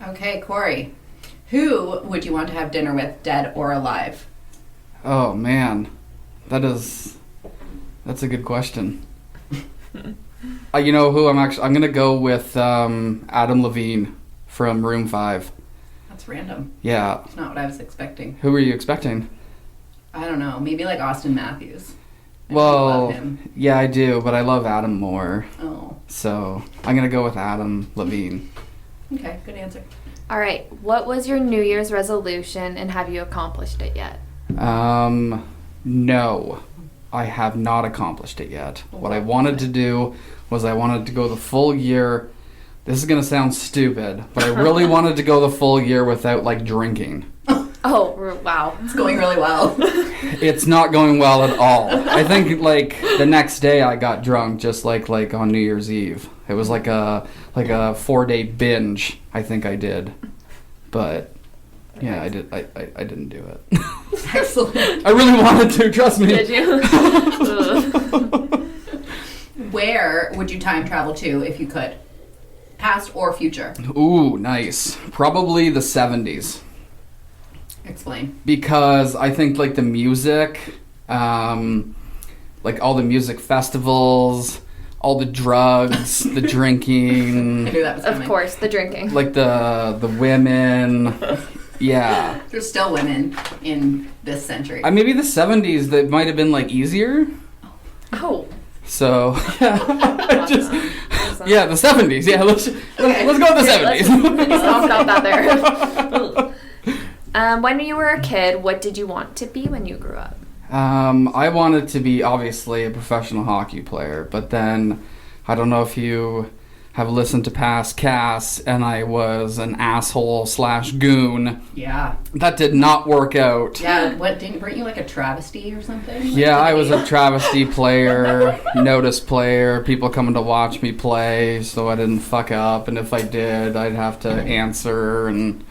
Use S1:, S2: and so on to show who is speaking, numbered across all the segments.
S1: Okay, Corey. Who would you want to have dinner with, dead or alive?
S2: Oh, man. That's a good question. You know who I'm going to go with Adam Levine from Room 5.
S1: That's random.
S2: Yeah.
S1: It's not what I was expecting.
S2: Who were you expecting?
S1: I don't know. Maybe like Austin Matthews.
S2: Well, yeah, I do, but I love Adam more.
S1: Oh.
S2: So I'm going to go with Adam Levine.
S1: Okay, good answer.
S3: All right. What was your New Year's resolution, and have you accomplished it yet?
S2: No. I have not accomplished it yet. What I wanted to do was I wanted to go the full year. This is going to sound stupid, but I really wanted to go the full year without, like, drinking.
S3: Oh, wow.
S1: It's going really well.
S2: It's not going well at all. I think, like, the next day I got drunk, just like on New Year's Eve. It was like a 4-day binge, I think I did. But, yeah, I didn't do it.
S1: Excellent.
S2: I really wanted to, trust me.
S3: Did you?
S1: Where would you time travel to if you could? Past or future?
S2: Ooh, nice. Probably the 70s.
S1: Explain.
S2: Because I think, like, the music, like all the music festivals, all the drugs, the drinking.
S1: I knew that was coming.
S3: Of course, the drinking.
S2: Like the women. Yeah.
S1: There's still women in this century.
S2: Maybe the 70s that might have been, like, easier.
S3: Oh.
S2: So, yeah, the 70s. Yeah, let's go with the 70s.
S3: Let's stop that there. When you were a kid, what did you want to be when you grew up?
S2: I wanted to be, obviously, a professional hockey player, but then, I don't know if you have listened to past casts, and I was an asshole/goon.
S1: Yeah.
S2: That did not work out.
S1: Yeah, weren't you like a travesty or something?
S2: Yeah, I was a travesty player, notice player, people coming to watch me play, so I didn't fuck up, and if I did, I'd have to answer and...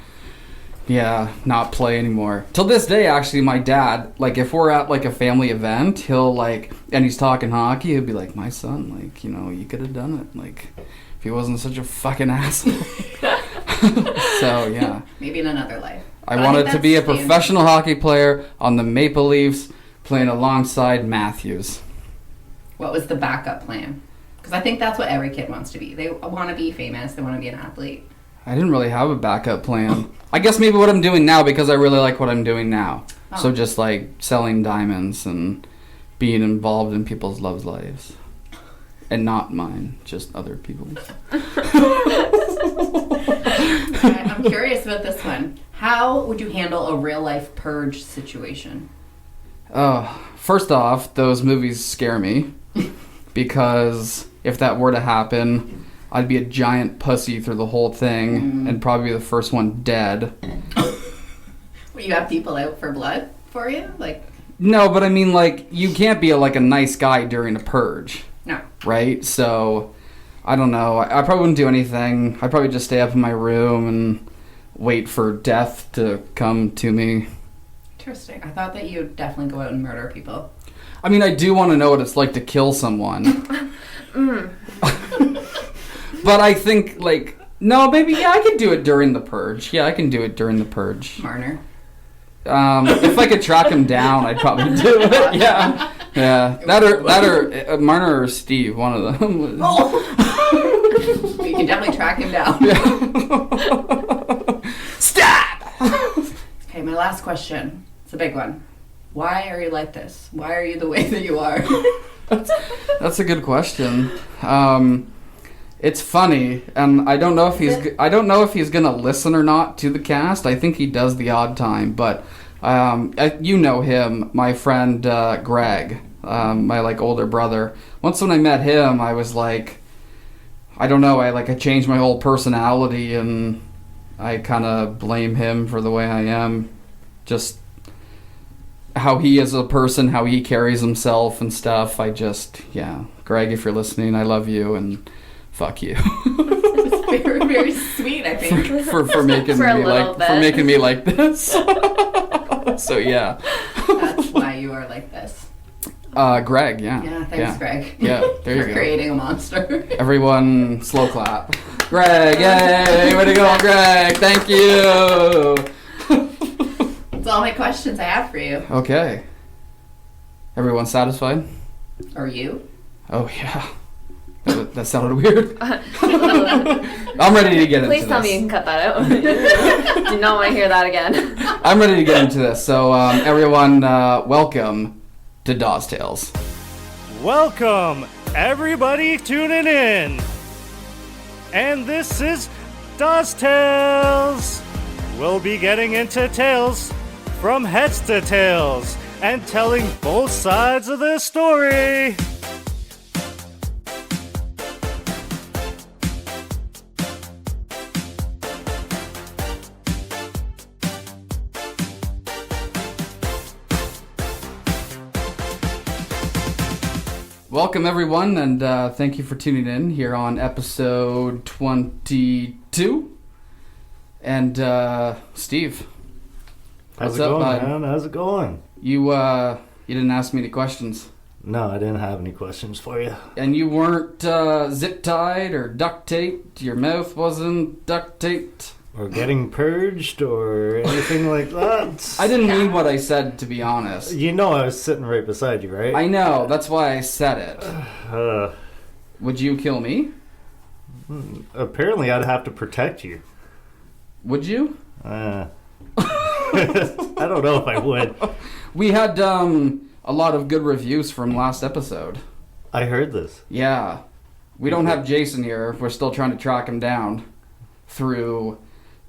S2: Yeah, not play anymore. Till this day, actually, my dad, like, if we're at, like, a family event, he'll, like, and he's talking hockey, he'll be like, my son, like, you know, you could have done it. Like, if he wasn't such a fucking asshole. So, yeah.
S1: Maybe in another life.
S2: I wanted to be a professional hockey player on the Maple Leafs, playing alongside Matthews.
S1: What was the backup plan? Because I think that's what every kid wants to be. They want to be famous. They want to be an athlete.
S2: I didn't really have a backup plan. I guess maybe what I'm doing now, because I really like what I'm doing now. Oh. So just like selling diamonds and being involved in people's love lives. And not mine, just other people's.
S1: I'm curious about this one. How would you handle a real life purge situation?
S2: First off, those movies scare me. Because if that were to happen... I'd be a giant pussy through the whole thing and probably be the first one dead.
S1: Will you have people out for blood for you? Like,
S2: no, but I mean, like, you can't be a nice guy during a purge.
S1: No.
S2: Right? So, I don't know. I probably wouldn't do anything. I'd probably just stay up in my room and wait for death to come to me.
S1: Interesting. I thought that you'd definitely go out and murder people.
S2: I mean, I do want to know what it's like to kill someone. But I think, like, no, maybe, yeah, I could do it during the purge. Yeah, I can do it during the purge.
S1: Marner.
S2: If I could track him down, I'd probably do it. Yeah. Yeah. That or Marner or Steve, one of them.
S1: Oh. You can definitely track him down.
S2: Yeah. Stop!
S1: Okay, my last question. It's a big one. Why are you like this? Why are you the way that you are?
S2: That's a good question. It's funny, and I don't know if he's gonna listen or not to the cast. I think he does the odd time, but you know him, my friend Greg, my older brother. Once when I met him, I was like, I don't know, I changed my whole personality, and I kind of blame him for the way I am, just how he is a person, how he carries himself and stuff. Greg, if you're listening, I love you and. Fuck you.
S1: It's very, very sweet, I think.
S2: For making me like this. So yeah.
S1: That's why you are like this.
S2: Greg, yeah.
S1: Yeah, thanks, Greg.
S2: Yeah, there you go.
S1: For creating a monster.
S2: Everyone, slow clap. Greg, yay! Way to go, Greg! Thank you!
S1: That's all my questions I have for you.
S2: Okay. Everyone satisfied?
S1: Are you?
S2: Oh, yeah. That sounded weird. I'm ready to get into this.
S3: Please tell me you can cut that out. Do not want to hear that again.
S2: I'm ready to get into this. So, everyone, welcome to Dawes Tales.
S4: Welcome, everybody tuning in. And this is Dawes Tales. We'll be getting into tales from heads to tails and telling both sides of the story.
S2: Welcome, everyone, and thank you for tuning in here on episode 22. And, Steve.
S4: How's
S2: What's
S4: it
S2: up,
S4: going,
S2: bud?
S4: man? How's it going?
S2: You didn't ask me any questions.
S4: No, I didn't have any questions for you.
S2: And you weren't zip-tied or duct-taped. Your mouth wasn't duct-taped.
S4: Or getting purged or anything like that.
S2: I didn't mean what I said, to be honest.
S4: You know I was sitting right beside you, right?
S2: I know, that's why I said it. Would you kill me?
S4: Apparently I'd have to protect you.
S2: Would you?
S4: I don't know if I would.
S2: We had a lot of good reviews from last episode.
S4: I heard this.
S2: Yeah. We don't have Jason here. We're still trying to track him down through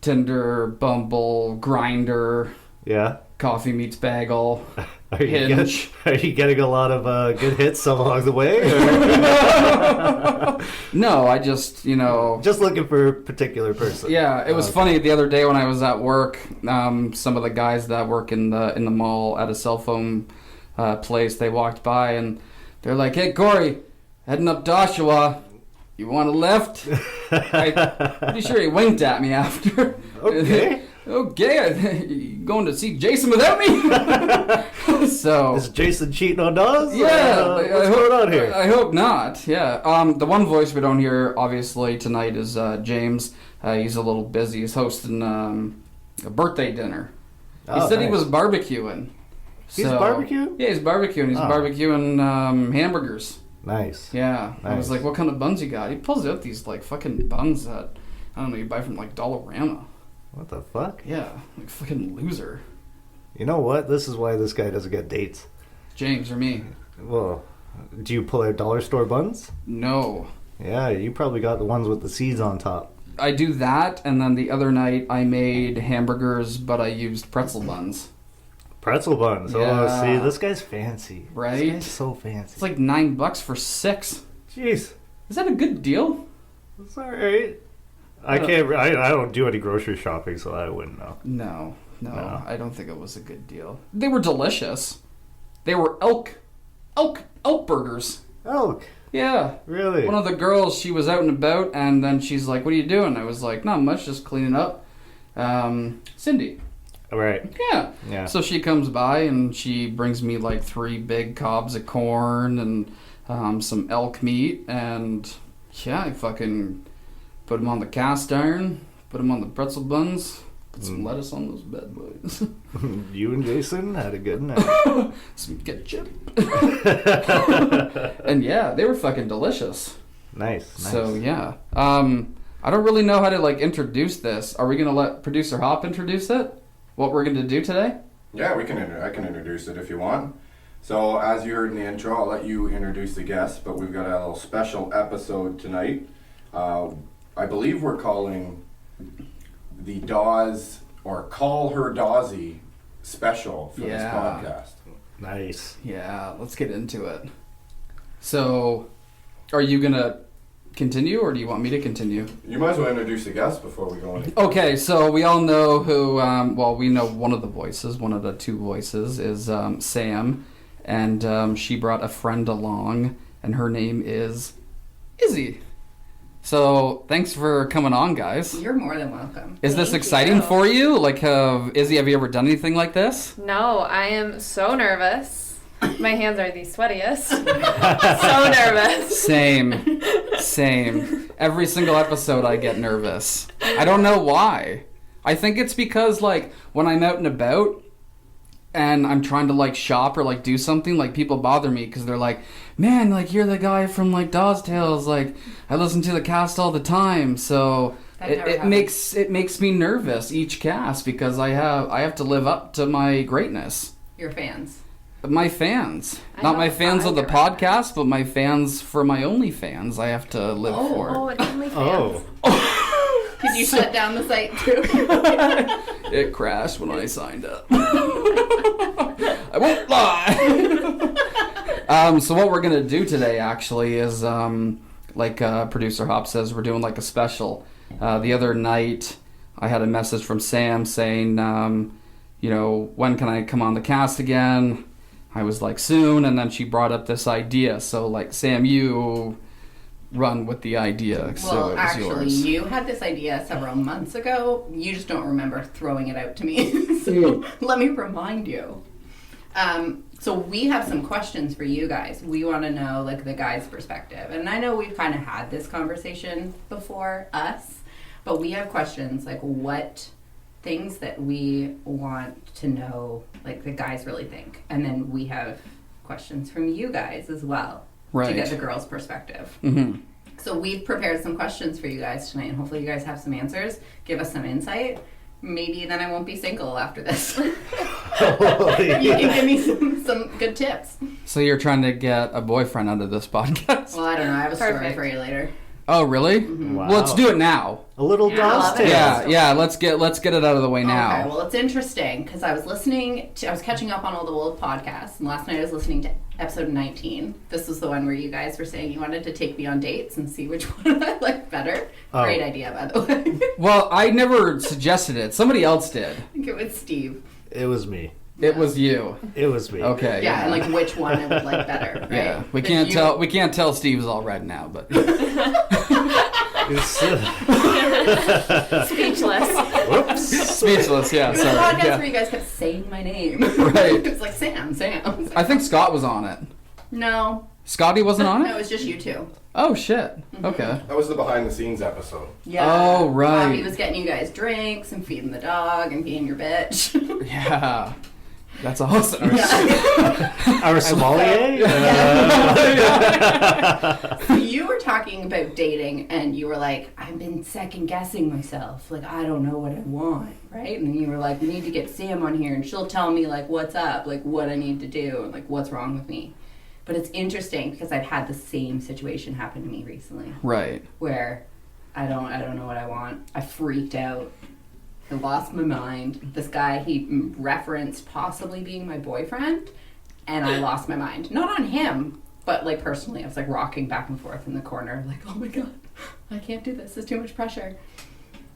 S2: Tinder, Bumble, Grindr,
S4: Yeah.
S2: Coffee Meets Bagel,
S4: Are you
S2: Hinge.
S4: are you getting a lot of good hits along the way? Or?
S2: No, I just,
S4: Just looking for a particular person.
S2: Yeah, it was funny the other day when I was at work. Some of the guys that work in the mall at a cell phone place, they walked by and they're like, "Hey, Corey, heading up to Oshawa. You want a lift?" I'm pretty sure he winked at me after.
S4: Okay.
S2: Okay, you going to see Jason without me? So
S4: Is Jason cheating on Dawes?
S2: yeah,
S4: What's going on here?
S2: I hope not. Yeah. The one voice we don't hear obviously tonight is James. He's a little busy. He's hosting a birthday dinner. He said he was barbecuing.
S4: He's barbecuing?
S2: Yeah, he's barbecuing. He's barbecuing hamburgers.
S4: Nice.
S2: Yeah. I was
S4: Nice.
S2: like, "What kind of buns you got?" He pulls out these like fucking buns that I don't know you buy from like Dollarama.
S4: What the fuck?
S2: Yeah, like fucking loser.
S4: You know what? This is why this guy doesn't get dates.
S2: James or me?
S4: Well, do you pull out dollar store buns?
S2: No.
S4: Yeah, you probably got the ones with the seeds on top.
S2: I do that, and then the other night I made hamburgers, but I used pretzel buns.
S4: Pretzel buns.
S2: Yeah.
S4: Oh, see, this guy's fancy.
S2: Right?
S4: This guy's so fancy.
S2: It's like $9 for 6.
S4: Jeez,
S2: Is that a good deal?
S4: it's all right. I can't. I don't do any grocery shopping, so I wouldn't know.
S2: No,
S4: No.
S2: I don't think it was a good deal. They were delicious. They were elk burgers.
S4: Elk,
S2: Yeah.
S4: really?
S2: One of the girls, she was out and about, and then she's like, "What are you doing?" I was like, "Not much, just cleaning up." Cindy.
S4: All right.
S2: Yeah.
S4: Yeah.
S2: So she comes by and she brings me like 3 big cobs of corn and some elk meat, and yeah, I fucking put them on the cast iron, put them on the pretzel buns, put some lettuce on those bad boys.
S4: You and Jason had a good night.
S2: Some ketchup. And yeah, they were fucking delicious.
S4: Nice.
S2: So yeah. I don't really know how to like introduce this. Are we gonna let producer Hop introduce it? What we're gonna do today?
S5: Yeah, we can. I can introduce it if you want. So, as you heard in the intro, I'll let you introduce the guests. But we've got a little special episode tonight. I believe we're calling the Dawes or Call Her Dawsy Special for this podcast.
S4: Nice.
S2: Yeah, let's get into it. So, are you gonna continue, or do you want me to continue?
S5: You might as well introduce the guests before we go in.
S2: Okay, so we all know who. We know one of the voices. One of the 2 voices is Sam, and she brought a friend along, and her name is Izzy. So thanks for coming on, guys.
S1: You're more than welcome.
S2: Is this
S3: Thank
S2: exciting
S3: you.
S2: for you? Like, Izzy, have you ever done anything like this?
S3: No, I am so nervous. My hands are the sweatiest. So nervous.
S2: Same. Every single episode I get nervous. I don't know why. I think it's because, like, when I'm out and about and I'm trying to, like, shop or, like, do something, like, people bother me because they're like, man, like, you're the guy from, like, Dawes Tales. Like, I listen to the cast all the time. So it makes me nervous each cast because I have to live up to my greatness.
S1: Your fans.
S2: My fans.
S3: I
S2: Not
S3: know
S2: my fans of the
S3: five right
S2: podcast, but my fans for my OnlyFans I have to live for.
S3: Oh, it's only fans.
S4: Oh.
S1: Did you shut down the site too?
S2: It crashed when I signed up. I won't lie. So what we're going to do today actually is, like producer Hop says, we're doing like a special. The other night I had a message from Sam saying, when can I come on the cast again? I was like, soon, and then she brought up this idea. So, like, Sam, you run with the idea. So
S1: Well,
S2: it was
S1: actually,
S2: yours.
S1: you had this idea several months ago. You just don't remember throwing it out to me. So let me remind you. So we have some questions for you guys. We want to know, like, the guy's perspective. And I know we've kind of had this conversation before, us. But we have questions, like, what things that we want to know, like, the guys really think. And then we have questions from you guys as well.
S2: Right.
S1: To get the girl's perspective.
S2: Mm-hmm.
S1: So we've prepared some questions for you guys tonight, and hopefully you guys have some answers. Give us some insight. Maybe then I won't be single after this. You can give me some good tips.
S2: So you're trying to get a boyfriend out of this podcast?
S1: Well, I don't know. I have a story
S3: Perfect.
S1: for you later.
S2: Oh, really?
S4: Wow.
S2: Well, let's do it now.
S4: A little
S1: Yeah, I
S4: Dawes
S1: love it.
S4: Tales.
S2: Yeah, let's get it out of the way now.
S1: Okay, well, it's interesting because I was catching up on all the old podcasts, and last night I was listening to episode 19. This was the one where you guys were saying you wanted to take me on dates and see which one I liked better.
S4: Oh.
S1: Great idea, by the way.
S2: Well, I never suggested it. Somebody else did.
S1: I think it was Steve.
S4: It was me.
S2: It was you.
S4: It was me.
S2: Okay.
S1: Yeah, and like which one I would like better, right?
S2: Yeah, we
S1: If
S2: can't
S1: you-
S2: tell. We can't tell Steve's all red now, but
S4: It's,
S3: Speechless.
S4: whoops.
S2: speechless. Yeah,
S1: It was a
S2: sorry.
S1: podcast
S2: Yeah.
S1: where you guys kept saying my name.
S2: Right.
S1: It's like Sam.
S2: I think Scott was on it.
S1: No.
S2: Scotty wasn't on
S1: No, it
S2: it.
S1: was just you two.
S2: Oh shit. Okay.
S5: That was the behind the scenes episode.
S1: Yeah.
S2: Oh, right.
S1: Bobby was getting you guys drinks and feeding the dog and being your bitch.
S2: Yeah. That's awesome.
S4: Our sommelier?
S1: So you were talking about dating and you were like, I've been second guessing myself. Like, I don't know what I want, right? And then you were like, we need to get Sam on here and she'll tell me, like, what's up, like, what I need to do, and, like, what's wrong with me. But it's interesting because I've had the same situation happen to me recently
S2: Right.
S1: where I don't know what I want. I freaked out. I lost my mind. This guy, he referenced possibly being my boyfriend, and I lost my mind. Not on him, but like personally. I was like rocking back and forth in the corner, like, oh my god, I can't do this. It's too much pressure.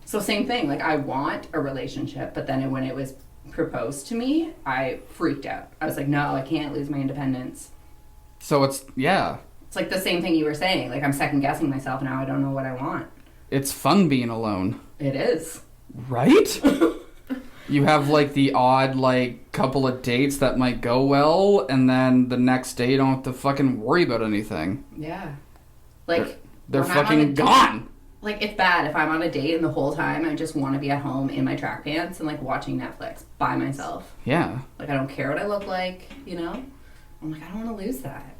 S1: So same thing. Like, I want a relationship, but then when it was proposed to me, I freaked out. I was like, no, I can't lose my independence.
S2: So it's
S1: It's like the same thing you were saying. Like, I'm second guessing myself now. I don't know what I want.
S2: It's fun being alone,
S1: It is.
S2: right? You have like the odd like couple of dates that might go well, and then the next day you don't have to fucking worry about anything.
S1: Yeah. Like,
S2: They're
S1: when I'm on a
S2: fucking
S1: date-
S2: gone.
S1: Like, it's bad if I'm on a date and the whole time I just want to be at home in my track pants and like watching Netflix by myself.
S2: Yeah.
S1: Like, I don't care what I look like, you know? I'm like, I don't want to lose that.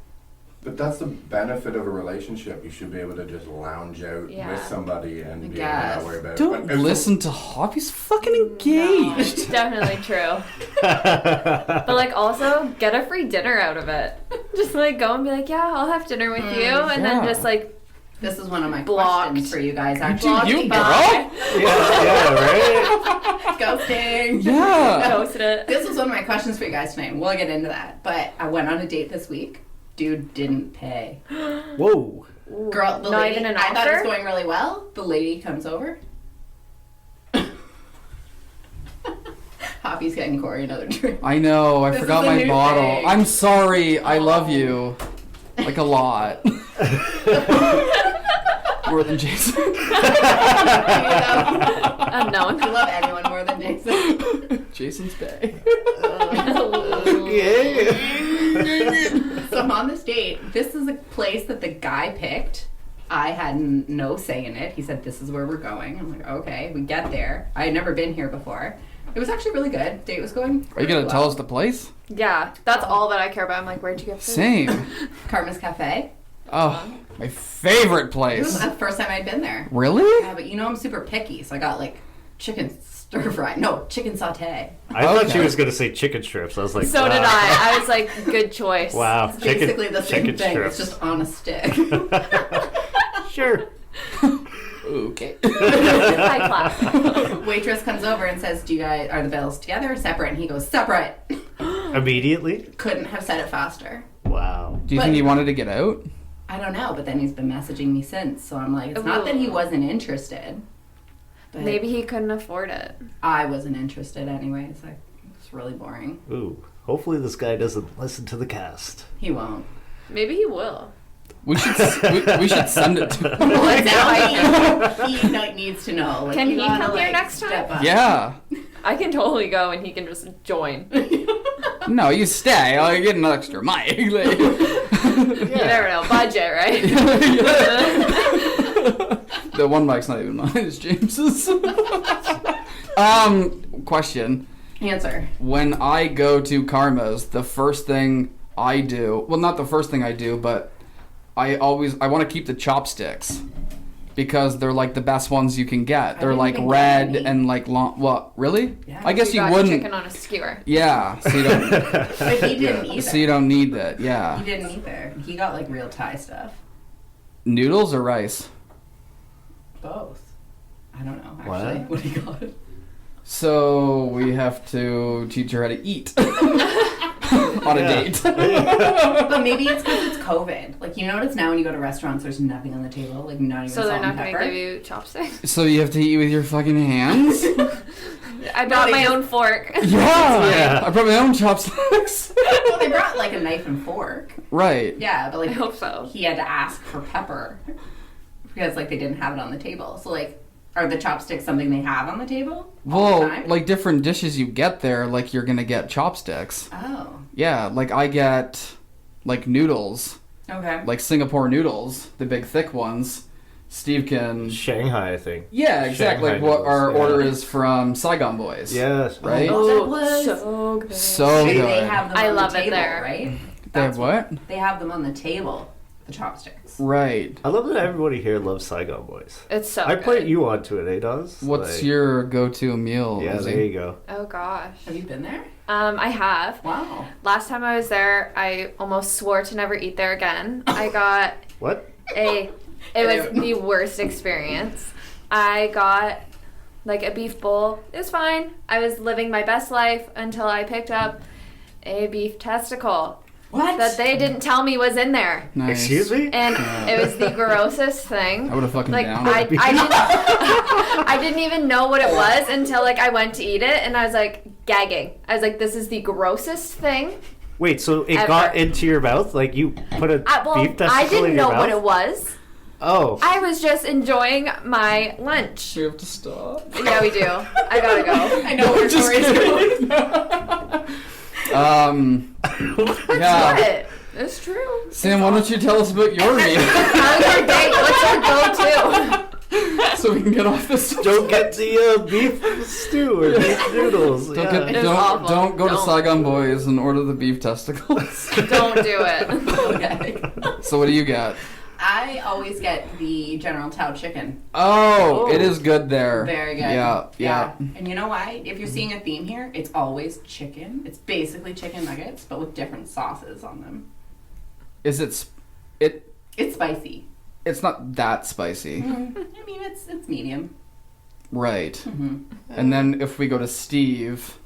S5: But that's the benefit of a relationship. You should be able to just lounge out
S3: Yeah.
S5: with somebody and
S1: I
S5: be able to
S1: guess.
S5: not worry about
S2: Don't
S5: it. But if-
S2: listen to Hop. He's fucking engaged.
S3: Definitely true. But like also get a free dinner out of it. Just like go and be like, yeah, I'll have dinner with you, and
S2: Yeah.
S3: then just like
S1: This is one of my
S3: Blocked.
S1: questions for you guys,
S2: You
S1: actually.
S2: girl?
S3: Bye.
S4: Yeah, right?
S1: Ghosting.
S2: Yeah.
S3: Posted it.
S1: This was one of my questions for you guys tonight, and we'll get into that. But I went on a date this week. Dude didn't pay.
S4: Whoa.
S1: Girl, the
S3: Not
S1: lady,
S3: even an
S1: I thought it was
S3: offer?
S1: going really well. The lady comes over. Hoppy's getting Corey another drink.
S2: I know. I
S1: This
S2: forgot
S1: is a
S2: my
S1: new
S2: bottle.
S1: thing.
S2: I'm sorry. I love you. Like a lot. More than Jason.
S3: Unknown.
S1: I love anyone more than Jason.
S2: Jason's bae.
S4: Yeah.
S1: So I'm on this date. This is a place that the guy picked. I had no say in it. He said, this is where we're going. I'm like, okay. We get there. I had never been here before. It was actually really good. Date was going.
S2: Are you gonna tell us the place?
S3: Yeah, that's all that I care about. I'm like, where'd you get food?
S2: Same.
S1: Karma's Cafe.
S2: Oh, my favorite
S1: It was
S2: place.
S1: the first time I'd been there.
S2: Really?
S1: Yeah, but you know I'm super picky, so I got like chicken stir fry. No, chicken saute.
S4: I thought she
S2: Okay.
S4: was gonna say chicken strips. I was like,
S3: So
S4: wow.
S3: did I. I was like, good choice.
S4: Wow,
S1: It's basically the same
S4: chicken
S1: thing.
S4: strips.
S1: It's just on a stick.
S4: Sure.
S2: Okay.
S3: High class.
S1: Waitress comes over and says, "Do you guys are the bills together or separate?" And he goes, "Separate."
S4: Immediately.
S1: Couldn't have said it faster.
S4: Wow.
S2: Do you think he wanted to get out?
S1: I don't know, but then he's been messaging me since, so I'm like, it's not that he wasn't interested. But
S3: Maybe he couldn't afford it.
S1: I wasn't interested anyways. Like, it's really boring.
S4: Ooh. Hopefully this guy doesn't listen to the cast.
S1: He won't.
S3: Maybe he will.
S2: We should we should send it to him.
S1: Well, now he like, needs to know. Like,
S3: Can
S1: you
S3: he
S1: gotta,
S3: come here
S1: like,
S3: next time?
S1: step up.
S2: Yeah.
S3: I can totally go and he can just join.
S2: No, you stay. I'll get an extra mic. Like-
S3: You never know. Budget, right?
S2: The one mic's not even mine, it's James's. Question.
S1: Answer.
S2: When I go to Karma's, the first thing I do, well, not the first thing I do, but I want to keep the chopsticks because they're like the best ones you can get. They're
S1: didn't
S2: like
S1: even
S2: red
S1: get any.
S2: and like long. What? Really?
S1: Yeah.
S2: I guess you
S3: got
S2: wouldn't.
S3: chicken on a skewer.
S2: Yeah. So you don't.
S1: But he didn't either.
S2: So you don't need that. Yeah.
S1: He didn't either. He got like real Thai stuff.
S2: Noodles or rice?
S1: Both. I don't know
S4: What?
S1: actually what he got.
S2: So we have to teach her how to eat on a
S4: Yeah.
S2: date.
S1: But maybe it's because it's COVID. Like, you notice now when you go to restaurants, there's nothing on the table. Like, not even
S3: So
S1: salt
S3: they're not
S1: and
S3: going to
S1: pepper.
S3: give you chopsticks.
S2: So you have to eat with your fucking hands?
S3: I brought
S1: they
S3: my
S1: just-
S3: own fork.
S2: Yeah. I brought my own chopsticks.
S1: Well, they brought like a knife and fork.
S2: Right.
S1: Yeah, but like
S3: I hope so.
S1: he had to ask for pepper because like they didn't have it on the table. So like, are the chopsticks something they have on the table? All the
S2: Well,
S1: time?
S2: like different dishes you get there, like you're gonna get chopsticks.
S1: Oh,
S2: Yeah, like I get like noodles,
S1: okay.
S2: like Singapore noodles, the big thick ones. Steve can.
S4: Shanghai, I think.
S2: Yeah, exactly.
S4: Shanghai
S2: Like what our
S4: noodles, yeah.
S2: order is from Saigon Boys.
S4: Yes.
S2: Right?
S1: Oh, that was
S3: so good.
S2: So
S1: they
S2: good.
S1: have them
S3: I
S1: on
S3: love
S1: the
S3: it
S1: table,
S3: there.
S1: right?
S2: They have what?
S1: They have them on the table. The chopsticks.
S2: Right.
S4: I love that everybody here loves Saigon Boys.
S3: It's so
S4: I
S3: good.
S4: put you onto it, Dawes?
S2: What's
S4: Like,
S2: your go-to meal?
S4: Yeah,
S2: Izzy?
S4: there you go.
S3: Oh gosh.
S1: Have you been there?
S3: I have.
S1: Wow.
S3: Last time I was there, I almost swore to never eat there again. I got
S4: What?
S3: it was the worst experience. I got like a beef bowl. It was fine. I was living my best life until I picked up a beef testicle
S1: What?
S3: that they didn't tell me was in there.
S2: Nice.
S4: Excuse me?
S3: And it was the grossest thing.
S2: I would have fucking
S3: Like
S2: downed
S3: I
S2: it.
S3: didn't, I didn't even know what it was until like I went to eat it and I was like gagging. I was like, this is the grossest thing.
S4: Wait, so it
S3: Ever.
S4: got into your mouth? Like you put a beef testicle
S3: I didn't
S4: in
S3: know
S4: your
S3: what
S4: mouth?
S3: it was.
S4: Oh.
S3: I was just enjoying my lunch.
S2: We have to stop.
S3: Yeah, we do. I gotta go.
S1: I know where
S2: Just
S1: stories
S2: kidding. Yeah.
S3: What? It's true.
S2: Sam, why don't you tell us about your meal
S3: How's your date? What's your go-to?
S2: so we can get off this?
S4: Don't get the beef stew or beef noodles.
S2: Don't,
S4: Yeah.
S3: It's awful.
S2: don't go to
S3: Don't.
S2: Saigon Boys and order the beef testicles.
S3: Don't do it.
S1: Okay.
S2: So what do you got?
S1: I always get the General Tao chicken.
S2: Oh, it is good there.
S1: Very good.
S2: Yeah.
S1: And you know why? If you're seeing a theme here, it's always chicken. It's basically chicken nuggets, but with different sauces on them.
S2: Is it?
S1: It's spicy.
S2: It's not that spicy,
S1: I mean, it's medium.
S2: right?
S1: Mm-hmm.
S2: And then if we go to Steve,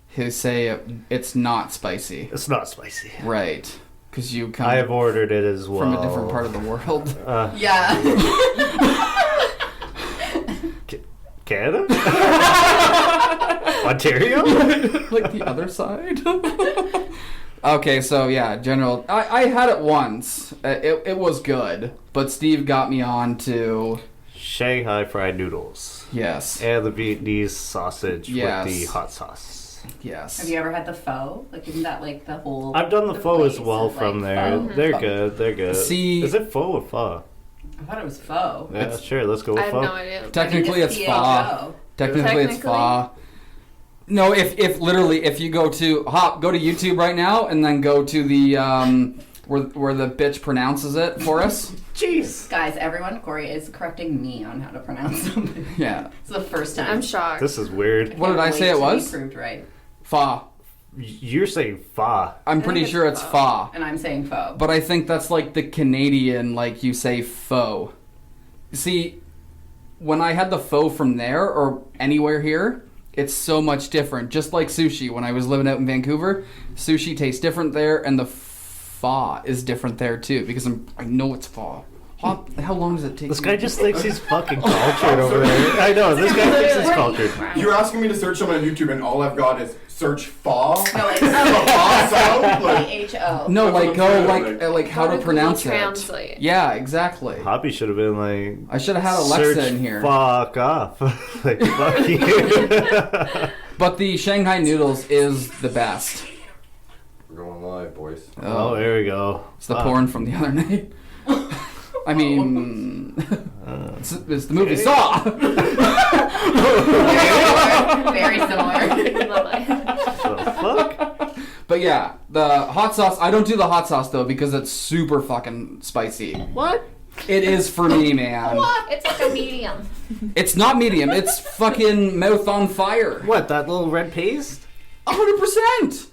S2: he'll say it's not spicy,
S4: It's not spicy.
S2: right? Because you come
S4: I have ordered it as well.
S2: from a different part of the world.
S1: Yeah.
S4: Canada? Ontario?
S2: Like the other side. Okay, so yeah, General. I had it once. It was good, but Steve got me on to
S4: Shanghai fried noodles.
S2: yes.
S4: And the Vietnamese sausage
S2: Yes.
S4: with the hot sauce.
S2: Yes.
S1: Have you ever had the pho? Like, isn't that like the whole?
S4: I've done the pho as
S1: place
S4: well
S1: is,
S4: from
S1: like,
S4: there.
S1: pho?
S4: They're good. They're good.
S2: See-
S4: is it pho or pho?
S1: I thought it was pho.
S4: Yeah, sure. Let's go with
S3: I have
S4: pho.
S3: no idea.
S2: Technically, it's pho.
S1: P-H-O.
S2: Technically, it's pho. No, if literally, if you go to YouTube right now and then go to the where the bitch pronounces it for us.
S4: Jeez.
S1: Guys, everyone, Corey is correcting me on how to pronounce something.
S2: Yeah.
S1: It's the first time.
S3: I'm shocked.
S4: This is weird.
S2: What did I say it was?
S1: Proved right.
S2: Pho.
S4: You're saying fa.
S2: I'm pretty
S1: think
S2: sure
S1: it's
S2: it's
S1: pho.
S2: pho.
S1: And I'm saying pho.
S2: But I think that's like the Canadian, like you say pho. See, when I had the pho from there or anywhere here, it's so much different. Just like sushi, when I was living out in Vancouver, sushi tastes different there, and the pho is different there too, because I know it's pho. How long does it take?
S4: This guy just thinks he's fucking cultured over there. I know, this guy thinks he's cultured.
S5: You're asking me to search something on YouTube, and all I've got is search pho.
S1: No, it's
S5: Pho sound? Like,
S1: P-H-O.
S2: No,
S5: That's
S2: like
S5: what I'm
S2: go
S5: saying,
S2: like how to
S3: Google
S2: pronounce
S3: Translate.
S2: it. Yeah, exactly.
S4: Hoppy should have been like.
S2: I should have had Alexa
S4: search
S2: in here.
S4: Fuck off. Like, fuck you.
S2: But the Shanghai noodles is the best.
S5: we're going live, boys.
S4: Oh, there we go.
S2: It's the
S4: Fuck.
S2: porn from the other night. I mean, it's the movie Saw.
S1: Very similar.
S4: The fuck?
S2: But yeah, the hot sauce. I don't do the hot sauce though because it's super fucking spicy.
S4: What?
S2: It is for me, man.
S3: It's like a medium.
S2: It's not medium. It's fucking mouth on fire.
S4: What, that little red paste?
S2: 100%.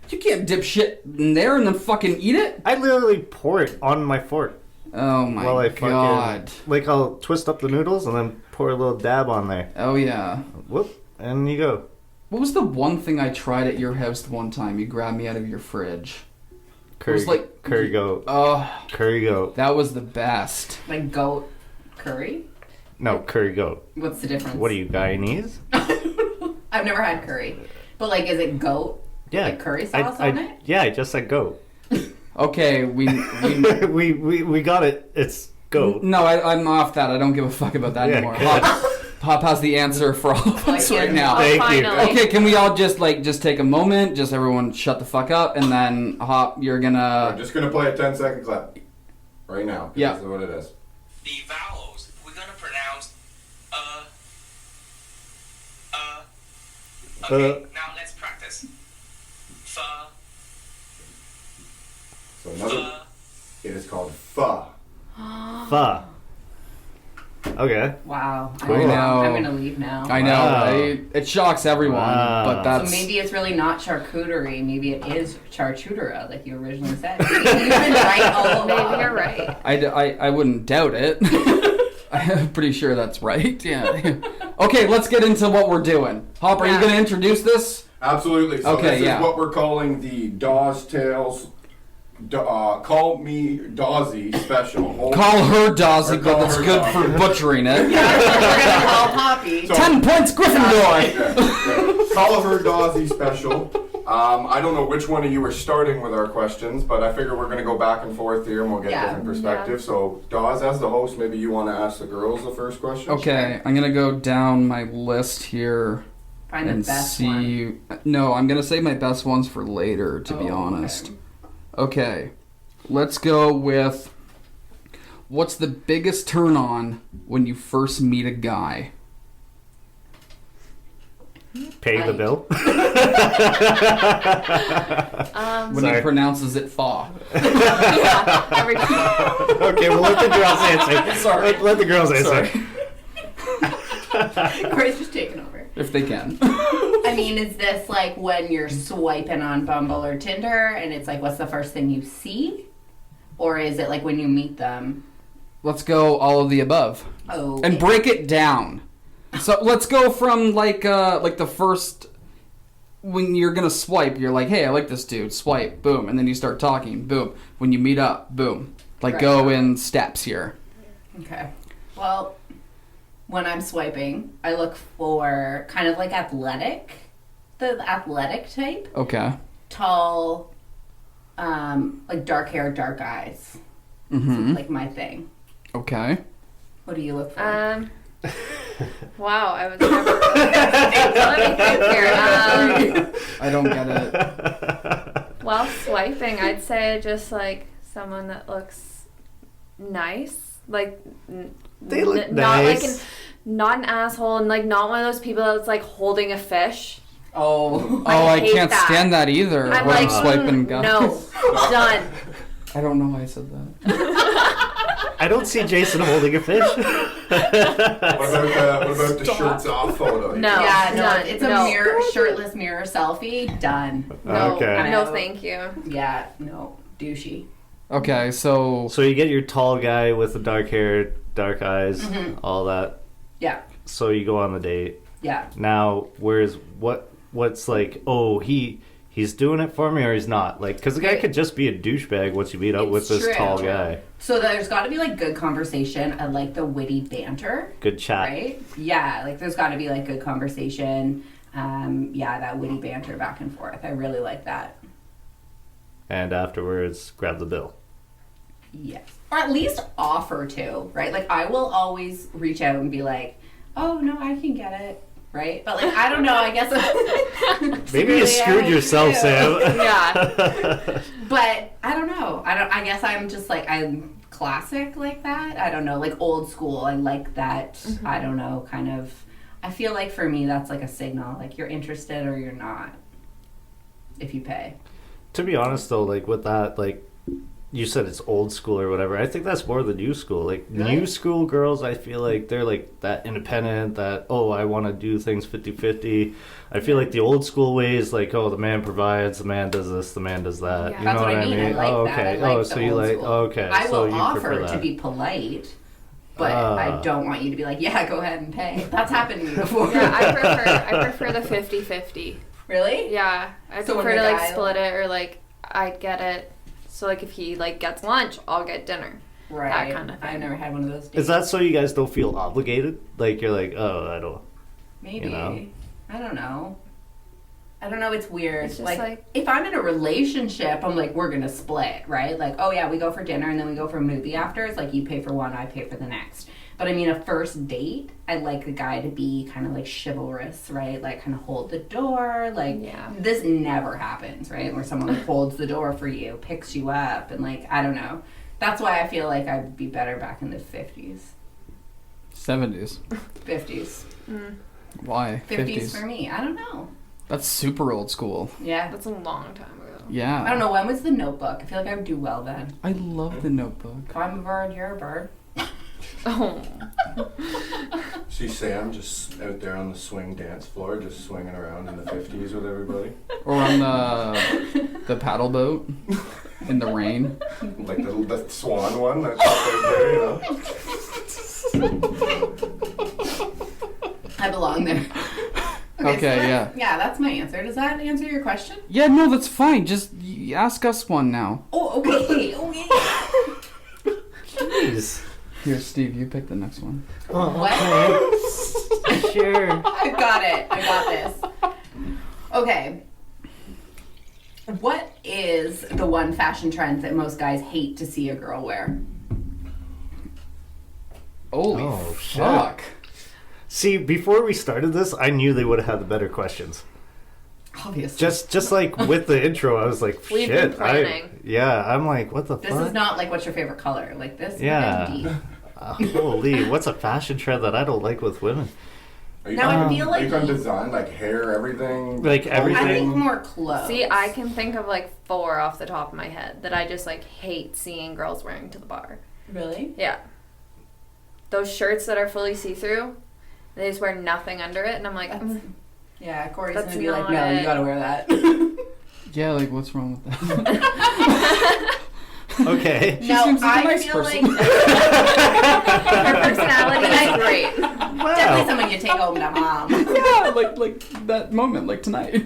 S2: You can't dip shit in there and then fucking eat it.
S4: I literally pour it on my fork.
S2: Oh my
S4: While I
S2: god.
S4: fucking, like, I'll twist up the noodles and then pour a little dab on there.
S2: Oh yeah.
S4: Whoop, and you go.
S2: What was the one thing I tried at your house the one time? You grabbed me out of your fridge.
S4: Curry,
S2: was like-
S4: curry goat.
S2: Oh,
S4: Curry goat.
S2: that was the best.
S1: Like goat curry?
S4: No, curry goat.
S1: What's the difference?
S4: What are you, Guyanese?
S1: I've never had curry. But like, is it goat?
S4: Yeah.
S1: Like curry sauce on it?
S4: Yeah, I just said goat.
S2: Okay, we
S4: we got it. It's goat.
S2: no, I'm off that. I don't give a fuck about that
S4: Yeah.
S2: anymore. Pop has the answer for all of us right now.
S4: Thank you.
S3: Finally.
S2: Okay, can we all just take a moment, just everyone shut the fuck up, and then Hop, you're
S5: I'm
S2: gonna.
S5: just gonna play a 10-second clip right now. 'Cause
S2: Yeah.
S5: This is what it is.
S6: The vowels we're gonna pronounce okay, now let's practice.
S5: So another. It is called pho.
S4: Pho. Okay.
S1: Wow.
S2: I know.
S1: I'm gonna leave now.
S2: I know,
S4: Wow.
S2: right? It shocks everyone,
S4: Wow.
S2: but
S1: So
S2: that's.
S1: maybe it's really not charcuterie. Maybe it is charcuterie, like you originally said. Maybe you've been right all along.
S3: Maybe you're right.
S2: I wouldn't doubt it. I'm pretty sure that's right. Yeah. Okay, let's get into what we're doing. Hop, are you
S3: Yeah.
S2: going to introduce this?
S5: Absolutely. So
S2: Okay,
S5: this
S2: yeah.
S5: is what we're calling the Dawes Tales. Call Me Dawsy Special.
S2: Call Her Dawsy,
S5: Or
S2: but
S5: Call
S2: that's
S5: Her
S2: good
S5: Dawsy.
S2: for butchering it.
S1: That's what we're gonna call Poppy.
S5: So-
S2: 10 points, Gryffindor!
S5: Yeah. Call Her Dawsy Special. I don't know which one of you are starting with our questions, but I figure we're going to go back and forth here and we'll get
S1: Yeah.
S5: different perspectives. So, Dawes, as the host, maybe you want to ask the girls the first question?
S2: Okay, I'm going to go down my list here
S1: Find the
S2: and
S1: best
S2: see.
S1: one.
S2: No, I'm going to save my best ones for later, to be
S1: Oh,
S2: honest. Okay, let's go with what's the biggest turn on when you first meet a guy?
S4: Pay the
S1: Right.
S4: bill.
S2: When
S4: Sorry.
S2: he pronounces it fa.
S3: Yeah, every time.
S4: Okay, we'll let the girls answer.
S2: Sorry.
S4: Let the girls answer.
S2: Sorry.
S1: Corey's just taking over.
S2: If they can.
S1: I mean, is this like when you're swiping on Bumble or Tinder and it's like, what's the first thing you see? Or is it like when you meet them?
S2: Let's go all of the above.
S1: Oh.
S2: And break it down. So let's go from like the first when you're gonna swipe, you're like, hey, I like this dude, swipe, boom, and then you start talking, boom. When you meet up, boom. Like
S1: Right.
S2: go in steps here.
S1: Okay. Well, when I'm swiping, I look for kind of like the athletic type,
S2: Okay.
S1: tall, like dark hair, dark eyes,
S2: Mm-hmm.
S1: like my thing.
S2: Okay.
S1: What do you look for?
S3: Wow, I was never. Let me think here.
S2: don't get it.
S3: While swiping, I'd say just like someone that looks nice, like
S4: They look
S3: not like
S4: nice.
S3: not an asshole, and like not one of those people that's like holding a fish.
S1: Oh.
S2: I
S3: hate
S2: can't
S3: that.
S2: stand that either.
S3: I'm
S2: when
S3: like,
S2: I'm swiping guys.
S3: no, done.
S2: I don't know why I said that.
S4: I don't see Jason holding a fish.
S5: What about the shirts off photo?
S3: No.
S1: Yeah, no,
S3: None.
S1: it's a
S3: No.
S1: shirtless mirror selfie. Done.
S3: No,
S4: Okay.
S3: no, thank you.
S1: Yeah, no, douchey.
S2: Okay, so
S4: So you get your tall guy with the dark hair, dark eyes, all that.
S1: Yeah,
S4: So you go on the date.
S1: yeah.
S4: Now, what's like? Oh, he's doing it for me, or he's not? Like, because the guy could just be a douchebag once you meet up with
S1: It's
S4: this
S1: true.
S4: tall guy.
S1: So there's got to be like good conversation. I like the witty banter,
S4: Good chat.
S1: right? Yeah, like there's got to be like good conversation. Yeah, that witty banter back and forth. I really like that.
S4: And afterwards, grab the bill.
S1: Yes. Or at least offer to, right? Like I will always reach out and be like, "Oh no, I can get it," right? But like I don't know. I guess
S4: Maybe you screwed yourself, Sam.
S3: Yeah.
S1: But I don't know. I guess I'm just like I'm classic like that. I don't know, like old school. I like that. I don't know, kind of. I feel like for me that's like a signal, like you're interested or you're not. If you pay.
S4: To be honest, though, like with that, like you said, it's old school or whatever. I think that's more the new school. Like
S1: Really?
S4: new school girls, I feel like they're like that independent. That I want to do things 50-50. I feel like the old school way is like, the man provides, the man does this, the man does that.
S3: Yeah.
S4: You
S1: That's
S4: know
S1: what I mean. I like
S4: oh,
S1: that.
S4: okay.
S1: I like the
S4: So you
S1: old
S4: like
S1: school.
S4: okay.
S1: I
S4: so
S1: will
S4: you
S1: offer
S4: prefer
S1: to
S4: that.
S1: be polite, but I don't want you to be like, yeah, go ahead and pay. That's happened to me before.
S3: Yeah, I prefer the 50-50.
S1: Really?
S3: Yeah, I
S1: So when
S3: prefer to
S1: the
S3: like
S1: guy-
S3: split it, or like I get it. So like if he like gets lunch, I'll get dinner.
S1: Right.
S3: That kind of thing.
S1: I've never had one of those dates.
S4: Is that so you guys don't feel obligated? Like you're like, I don't.
S1: Maybe.
S4: you know?
S1: I don't know. It's weird.
S3: It's just
S1: like,
S3: like-
S1: if I'm in a relationship, I'm like, we're gonna split, right? Like, oh yeah, we go for dinner and then we go for a movie after. It's like you pay for one, I pay for the next. But I mean, a first date, I like the guy to be kind of like chivalrous, right? Like kind of hold the door. Like
S3: Yeah.
S1: this never happens, right? Where someone like, holds the door for you, picks you up, and like I don't know. That's why I feel like I'd be better back in the 50s.
S2: 70s.
S1: 50s.
S2: Why?
S1: 50s for me. I don't know.
S2: That's super old school.
S1: Yeah.
S3: That's a long time ago.
S2: Yeah.
S1: I don't know, when was the Notebook? I feel like I would do well then.
S2: I love the Notebook.
S1: If I'm a bird, you're a bird.
S3: Oh.
S5: See Sam just out there on the swing dance floor, just swinging around in the 50s with everybody.
S2: Or on the paddle boat in the rain.
S5: Like the swan one that's out there,
S1: I belong there.
S2: Okay, yeah.
S1: Yeah, that's my answer. Does that answer your question?
S2: Yeah, no, that's fine. Just ask us one now.
S1: Oh, okay. Okay.
S4: Jeez.
S2: Here, Steve, you pick the next one.
S1: What?
S4: Sure.
S1: I got it. I got this. Okay. What is the one fashion trend that most guys hate to see a girl wear?
S2: Holy
S4: Oh, shit.
S2: fuck.
S4: See, before we started this, I knew they would have had the better questions.
S1: Obviously.
S4: Just like with the intro, I was like,
S3: We've
S4: shit.
S3: been planning.
S4: I'm like, what the
S1: This
S4: fuck?
S1: is not like what's your favorite color. Like this.
S4: Yeah.
S1: Deep.
S4: Holy, what's a fashion trend that I don't like with women?
S5: Are you,
S1: Now I feel
S5: are
S1: like
S5: you going to design like hair, everything?
S4: Like everything?
S1: I think more clothes.
S3: See, I can think of like 4 off the top of my head that I just like hate seeing girls wearing to the bar.
S1: Really?
S3: Yeah. Those shirts that are fully see-through, they just wear nothing under it, and I'm like,
S1: That's- Yeah, Corey's
S3: That's
S1: gonna be like,
S3: not
S1: no, you
S3: it.
S1: gotta wear that.
S2: Yeah, like, what's wrong with that?
S4: Okay.
S1: No,
S2: seems like a
S1: I
S2: nice
S1: feel
S2: person.
S1: like
S3: her personality is great.
S1: definitely someone you take home to mom.
S2: Yeah, like that moment, like tonight.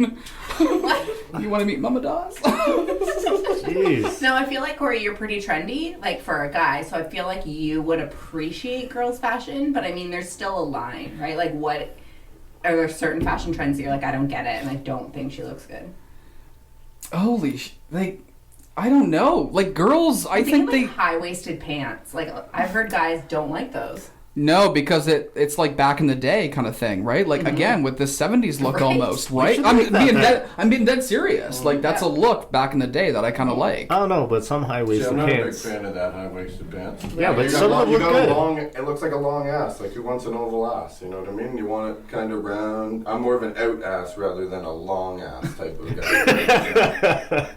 S1: What?
S2: You want to meet Mama Dawes?
S4: Jeez.
S1: No, I feel like Corey, you're pretty trendy, like for a guy. So I feel like you would appreciate girls' fashion, but I mean, there's still a line, right? Like, what are there certain fashion trends that you're like, I don't get it, and I don't think she looks good.
S2: Holy like, I don't know. Like, girls, I think
S1: like
S2: they...
S1: high-waisted pants. Like, I've heard guys don't like those.
S2: No, because it's like back in the day kind of thing, right? Like again with the 70s look almost, right? I'm being dead serious. Like that's a look back in the day that I kind of like.
S4: I don't know, but some high-waisted
S5: I'm not
S4: pants.
S5: a big fan of that high-waisted pants.
S4: Yeah, but some of them
S5: you
S4: look
S5: got
S4: good.
S5: a long. It looks like a long ass. Like who wants an oval ass? You know what I mean? You want it kind of round. I'm more of an out ass rather than a long ass type of guy.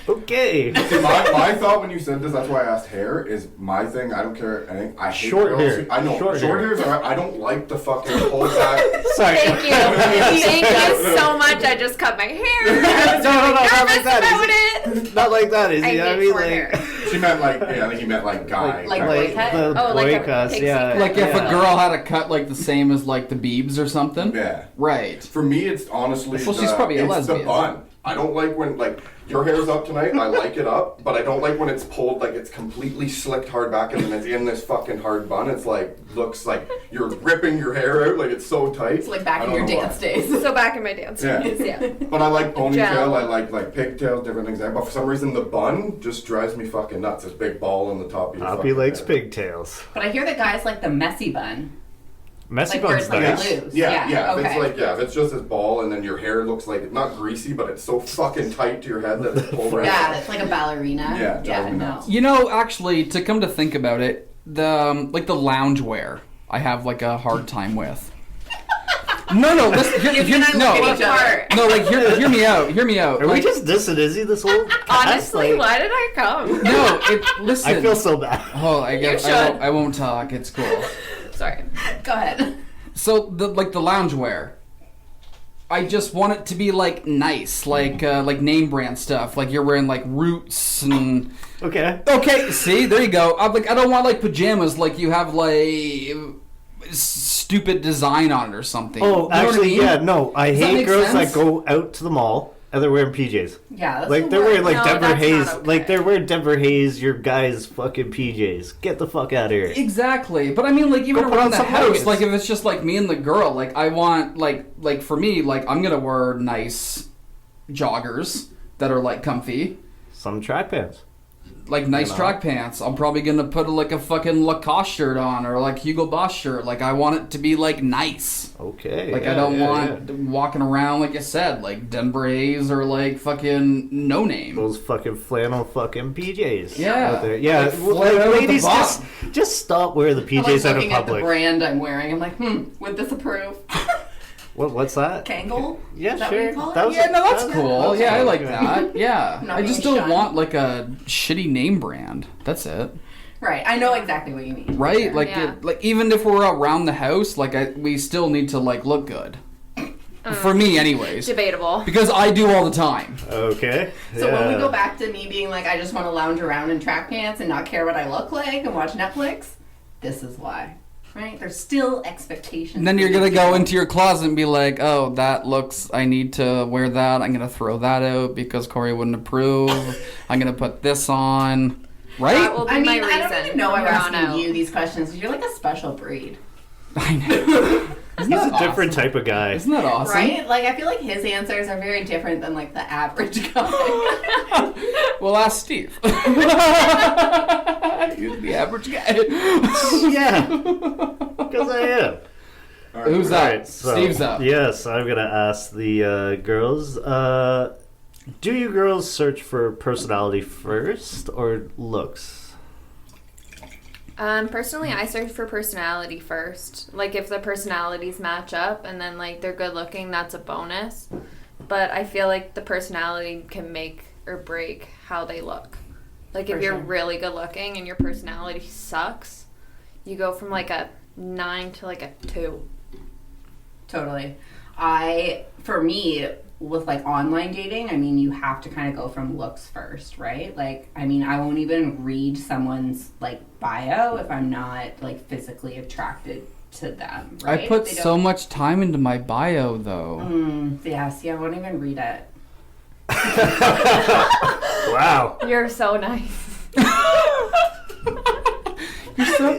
S4: Okay.
S5: See, my thought when you said this, that's why I asked hair, is my thing, I don't care anything. I hate
S4: Short
S5: girls
S4: hair.
S5: who- I know,
S4: Short
S5: short
S4: hair.
S5: hair's alright. I don't like the fucking whole back.
S4: Sorry.
S3: Thank you. Thank you so much. I just cut my hair.
S4: No, not like that.
S3: About
S4: Izzy. Not like that, Izzy.
S3: I hate short
S4: like,
S3: hair.
S5: She meant like, I think he meant like guy.
S1: Like
S4: like
S1: boy cut?
S4: the
S3: Oh, like
S4: boy
S3: a
S4: cuts,
S3: pixie
S4: yeah.
S3: cut.
S2: Like if
S4: yeah.
S2: a girl had a cut like the same as like the Biebs or something.
S5: Yeah.
S2: Right.
S5: For me, it's honestly
S2: Well, she's probably a
S5: it's
S2: lesbian.
S5: the bun. I don't like when, like, your hair's up tonight, I like it up, but I don't like when it's pulled, like, it's completely slicked hard back and then it's in this fucking hard bun. It's like, looks like you're ripping your hair out, like it's so tight.
S1: It's like back
S5: I
S1: in
S5: don't
S1: your
S5: know
S1: dance
S5: why.
S1: days.
S3: So back in my dance
S5: Yeah.
S3: days, yeah.
S5: But I like ponytail,
S3: Gel.
S5: I like pigtails, different things. But for some reason, the bun just drives me fucking nuts. This big ball on the top of your
S4: Poppy
S5: fucking
S4: likes
S5: head.
S4: pigtails.
S1: But I hear that guys like the messy bun.
S4: Messy
S1: Like where
S4: bun's
S1: it's like
S4: nice.
S1: loose.
S5: Yeah. If
S1: Okay.
S5: it's like, if it's just this ball and then your hair looks like, not greasy, but it's so fucking tight to your head that it's pulled right
S1: Yeah,
S5: out.
S1: it's like a ballerina.
S5: Yeah, it drives
S1: Yeah,
S5: me
S1: no.
S5: nuts.
S2: You know, actually, to come to think about it, the like the lounge wear, I have like a hard time with. No, listen,
S1: You and I look at each other.
S2: no, like hear me out. Hear me out.
S4: Are we
S2: Like,
S4: just dissing Izzy this whole cast?
S3: Honestly,
S4: Like,
S3: why did I come?
S2: no, listen.
S4: I feel so bad.
S2: Oh, I guess
S3: You should.
S2: I won't talk. It's cool.
S3: Sorry.
S1: Go ahead.
S2: So the loungewear, I just want it to be like nice, like name brand stuff. Like you're wearing like Roots and
S4: Okay.
S2: okay. See, there you go. I don't want like pajamas like you have like stupid design on it or something.
S4: Oh,
S2: You know what I
S4: actually,
S2: mean?
S4: yeah, no. I
S2: Does that
S4: hate
S2: make
S4: girls
S2: sense?
S4: that go out to the mall and they're wearing PJs.
S1: Yeah, that's
S4: Like
S1: the
S4: they're
S1: word.
S4: wearing like
S3: No,
S4: Denver
S3: that's
S4: Hayes,
S3: not okay.
S4: like they're wearing Denver Hayes, your guys' fucking PJs. Get the fuck out of here.
S2: Exactly, but I mean, like even
S4: Go put
S2: around
S4: on
S2: the
S4: some
S2: house,
S4: nuggets.
S2: like if it's just like me and the girl, like I want like for me, like I'm gonna wear nice joggers that are like comfy.
S4: Some track pants.
S2: Like nice
S4: You know.
S2: track pants. I'm probably gonna put like a fucking Lacoste shirt on or like Hugo Boss shirt. Like I want it to be like nice.
S4: Okay.
S2: Like
S4: yeah,
S2: I don't
S4: yeah,
S2: want
S4: yeah.
S2: walking around like you said, like Denver Hayes or like fucking no name.
S4: Those fucking flannel fucking PJs.
S2: Yeah.
S4: Out there. Yeah.
S2: Like,
S4: well,
S2: flare out at the
S4: ladies,
S2: bottom.
S4: just stop wearing the
S1: I'm like
S4: PJs out of
S1: looking at the
S4: public.
S1: brand I'm wearing. I'm like, would this approve?
S4: What's that?
S1: Kangle?
S4: Yeah,
S1: Is that
S4: sure.
S1: what you call it?
S4: That was
S2: Yeah, no, that's
S4: that-
S2: cool.
S4: that's
S2: Yeah, I
S4: cool.
S2: like that. Yeah,
S1: Not
S2: I just
S1: being
S2: don't
S1: shunned.
S2: want like a shitty name brand. That's it.
S1: Right, I know exactly what you mean.
S2: Right?
S1: Sure.
S2: Like,
S3: Yeah.
S2: like even if we're around the house, like we still need to like look good. For me, anyways,
S3: Debatable.
S2: because I do all the time.
S4: Okay.
S1: So when we
S4: yeah.
S1: go back to me being like, I just want to lounge around in track pants and not care what I look like and watch Netflix, this is why. Right? There's still expectations.
S2: And then you're gonna go into your closet and be like, "Oh, that looks. I need to wear that. I'm gonna throw that out because Corey wouldn't approve. I'm gonna put this on."
S3: That
S2: Right?
S3: will be
S1: I mean,
S3: my
S1: I
S3: reason.
S1: don't even know why
S3: from
S1: we're
S3: here on
S1: asking
S3: out.
S1: you these questions because you're like a special breed.
S2: I know. Isn't
S4: He's
S2: that
S4: a different
S2: awesome?
S4: type of guy.
S2: Isn't that awesome?
S1: Right? Like, I feel like his answers are very different than like the average guy.
S2: Well, ask Steve. He's the average guy.
S4: Yeah. Because I am.
S5: All right,
S2: Who's
S5: all
S2: that?
S5: right.
S4: So,
S2: Steve's up.
S4: Yes, I'm gonna ask the girls. Do you girls search for personality first or looks?
S3: Personally, I search for personality first. Like, if the personalities match up and then, like, they're good looking, that's a bonus. But I feel like the personality can make or break how they look. Like,
S1: For
S3: if you're
S1: sure.
S3: really good looking and your personality sucks, you go from, like, a 9 to, like, a 2.
S1: Totally. For me, with like online dating, I mean, you have to kind of go from looks first, right? Like, I mean, I won't even read someone's like bio if I'm not like physically attracted to them, right?
S2: I put
S1: They
S2: so
S1: don't-
S2: much time into my bio, though.
S1: Yeah, see, I won't even read it.
S4: Wow.
S3: You're so nice.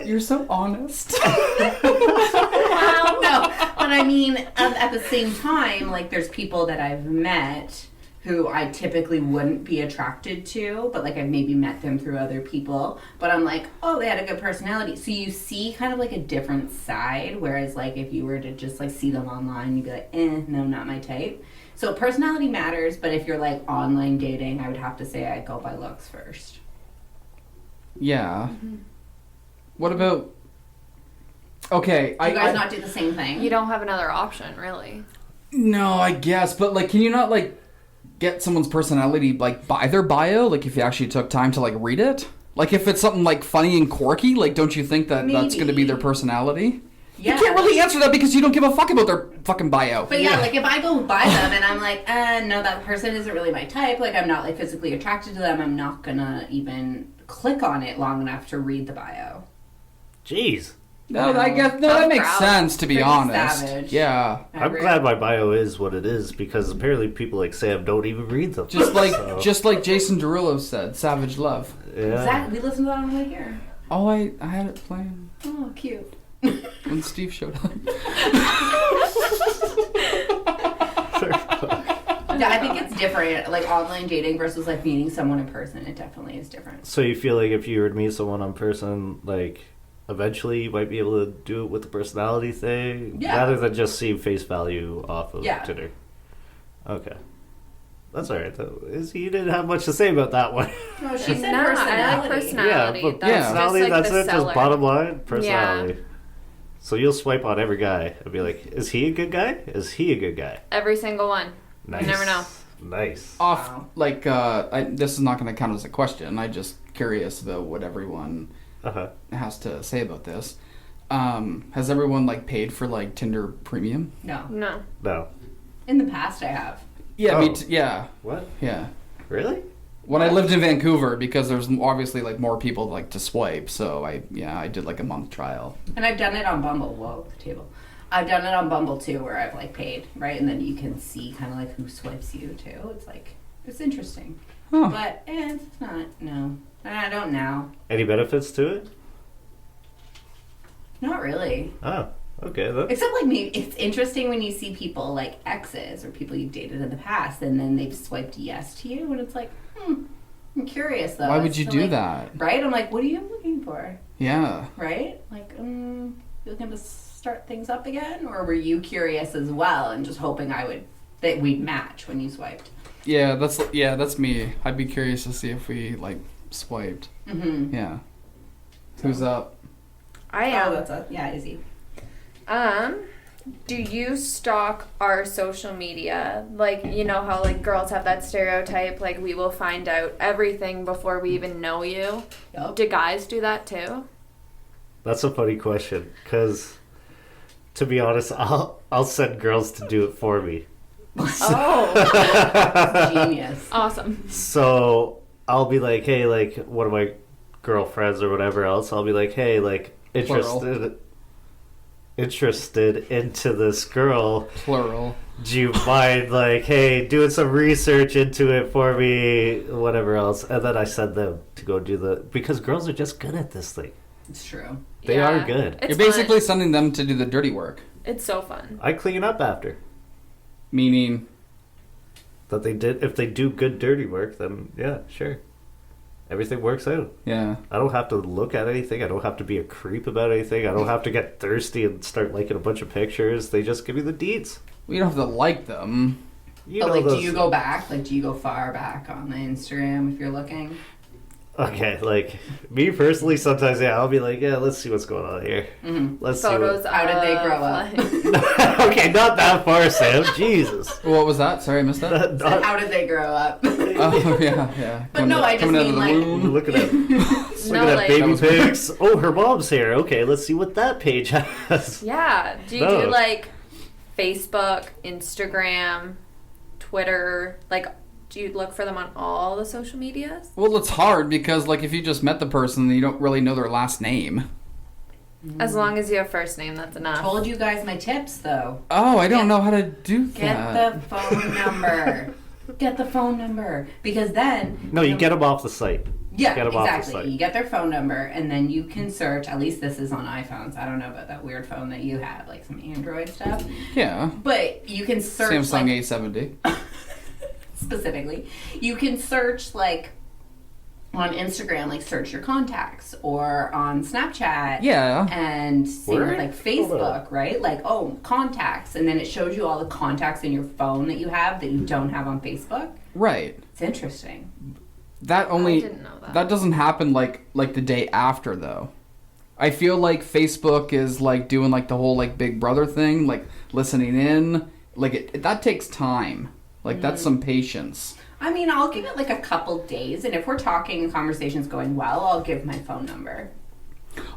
S2: You're so honest.
S1: Wow. No, but I mean, at the same time, like, there's people that I've met who I typically wouldn't be attracted to, but like I've maybe met them through other people, but I'm like, oh, they had a good personality. So you see kind of like a different side, whereas like if you were to just like see them online, you'd be like, no, not my type. So personality matters, but if you're like online dating, I would have to say I go by looks first.
S2: Yeah. What about... Okay,
S1: You guys not do the same thing?
S3: You don't have another option, really.
S2: No, I guess, but like, can you not like get someone's personality like by their bio? Like, if you actually took time to like read it, like if it's something like funny and quirky, like don't you think that that's going to be their personality?
S1: Yeah.
S2: You can't really answer that because you don't give a fuck about their fucking bio.
S1: But yeah, like if I go by them and I'm like, no, that person isn't really my type. Like I'm not like physically attracted to them. I'm not gonna even click on it long enough to read the bio.
S4: Jeez.
S2: No, I guess that makes sense, to be
S1: Pretty
S2: honest.
S1: savage.
S2: Yeah.
S4: I'm glad my bio is what it is because apparently people like Sam don't even read them.
S2: Just like Jason Derulo said, savage love.
S4: Yeah.
S1: Exactly. We listened to that on the way here.
S2: Oh, I had it playing
S1: Oh, cute.
S2: when Steve showed up.
S1: Yeah, I think it's different. Like online dating versus like meeting someone in person. It definitely is different.
S4: So you feel like if you were to meet someone in person, like eventually you might be able to do it with the personality thing, rather than just see face value off of Tinder. Okay, that's all right though. Izzy, you didn't have much to say about that one.
S1: No, she said
S3: No,
S1: personality.
S3: I like personality.
S4: Yeah, but
S3: That's
S4: personality,
S3: just, like,
S4: that's
S3: the
S4: it.
S3: seller.
S4: Just bottom line, personality. So you'll swipe on every guy and be like, "Is he a good guy? Is he a good guy?"
S3: Every single one.
S4: Nice.
S3: You never know.
S4: Nice.
S2: Off,
S1: Wow.
S2: like, this is not going to count as a question. I'm just curious about what everyone has to say about this. Has everyone, like, paid for, like, Tinder Premium?
S1: No.
S3: No.
S4: No.
S1: In the past, I have.
S2: Yeah,
S4: Oh.
S2: yeah.
S4: What?
S2: Yeah.
S4: Really?
S2: When I lived in Vancouver, because there's obviously, like, more people, like, to swipe, so I did, like, a month trial.
S1: And I've done it on Bumble. Whoa, the table. I've done it on Bumble too, where I've like paid, right? And then you can see kind of like who swipes you too. It's like, it's interesting.
S2: Huh.
S1: But it's not, no. I don't now.
S4: Any benefits to it?
S1: Not really.
S4: Oh, okay. Then.
S1: Except like maybe it's interesting when you see people like exes or people you've dated in the past and then they've swiped yes to you and it's like, I'm curious though.
S2: Why would
S1: It's
S2: you
S1: so,
S2: do
S1: like,
S2: that?
S1: Right? I'm like, what are you looking for?
S2: Yeah.
S1: Right? Like, you looking to start things up again? Or were you curious as well and just hoping that we'd match when you swiped?
S2: Yeah, that's me. I'd be curious to see if we, like, swiped.
S1: Mm-hmm.
S2: Yeah. Who's up?
S3: I am.
S1: Oh, that's Izzy.
S3: Do you stalk our social media? Like, you know how like girls have that stereotype, like we will find out everything before we even know you.
S1: Yep.
S3: Do guys do that too?
S4: That's a funny question, because to be honest, I'll send girls to do it for me.
S3: Oh,
S1: Genius.
S3: awesome.
S4: So I'll be like, hey, like one of my girlfriends or whatever else, I'll be like, hey, like interested into this girl.
S2: Plural.
S4: Do you mind, like, hey, doing some research into it for me, whatever else? And then I send them to go do because girls are just good at this thing.
S1: It's true.
S4: They are good.
S3: It's
S2: You're basically
S3: fun.
S2: sending them to do the dirty work.
S3: It's so fun.
S4: I clean up after.
S2: Meaning?
S4: That if they do good dirty work, then yeah, sure. Everything works out.
S2: Yeah.
S4: I don't have to look at anything. I don't have to be a creep about anything. I don't have to get thirsty and start liking a bunch of pictures. They just give me the deets.
S2: We don't have to like them.
S1: But like, do you go back? Like, do you go far back on the Instagram if you're looking?
S4: Okay, like, me personally, sometimes, yeah, I'll be like, yeah, let's see what's going on here.
S1: Mm-hmm.
S4: Let's
S3: Photos.
S4: see
S1: How did they grow up?
S4: Okay, not that far, Sam. Jesus.
S2: What was that? Sorry, I missed that.
S1: So how did they grow up?
S2: Oh, yeah.
S1: But no, I just mean like...
S4: Looking at
S3: like-
S4: baby
S2: That was
S4: pics. Oh, her mom's here. Okay, let's see what that page has.
S3: Yeah. Do you
S4: No.
S3: do like Facebook, Instagram, Twitter? Like, do you look for them on all the social medias?
S2: Well, it's hard because, like, if you just met the person, you don't really know their last name.
S3: As long as you have first name, that's enough.
S1: Told you guys my tips, though.
S2: Oh, I don't know how to do
S1: Get
S2: that.
S1: the phone number. Get the phone number. Because then...
S4: No, you get them off the site.
S1: Yeah,
S4: Get 'em off the
S1: exactly.
S4: site.
S1: You get their phone number, and then you can search. At least this is on iPhones. I don't know about that weird phone that you have, like some Android stuff.
S2: Yeah.
S1: But you can search...
S2: Samsung
S1: like,
S2: A70.
S1: specifically, you can search like on Instagram, like search your contacts, or on Snapchat, and same with like Facebook, right? Like, oh, contacts, and then it shows you all the contacts in your phone that you have that you don't have on Facebook.
S2: Right.
S1: It's interesting.
S2: That only
S3: I didn't know that.
S2: That doesn't happen like the day after though. I feel like Facebook is like doing like the whole like Big Brother thing, like listening in, like that takes time. Like that's some patience.
S1: I mean, I'll give it like a couple days, and if we're talking and conversation's going well, I'll give my phone number.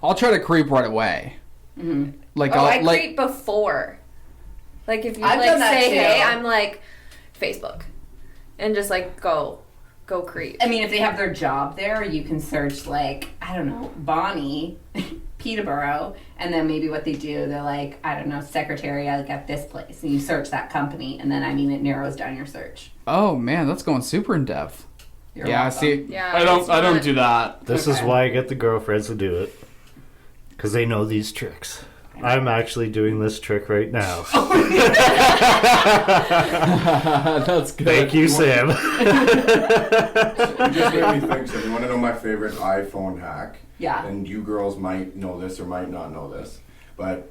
S2: I'll try to creep right away.
S1: Mm-hmm.
S2: Like
S3: I
S2: I'll
S3: creep before. Like if you
S1: I've
S3: like
S1: done that
S3: say
S1: too.
S3: hey, I'm like Facebook, and just like go creep.
S1: I mean, if they have their job there, you can search like, I don't know, Bonnie, Peterborough, and then maybe what they do, they're like, I don't know, secretary like at this place, and you search that company, and then it narrows down your search.
S2: Oh man, that's going super in depth.
S1: You're
S2: Yeah,
S1: welcome.
S2: see,
S3: Yeah,
S2: I don't
S3: it's not-
S2: do that.
S4: This is
S1: Okay.
S4: why I get the girlfriends to do it. Because they know these tricks. I'm actually doing this trick right now.
S2: That's good.
S4: Thank you, Sam.
S5: It just made me think, so you want to know my favorite iPhone hack?
S1: Yeah.
S5: And you girls might know this or might not know this, but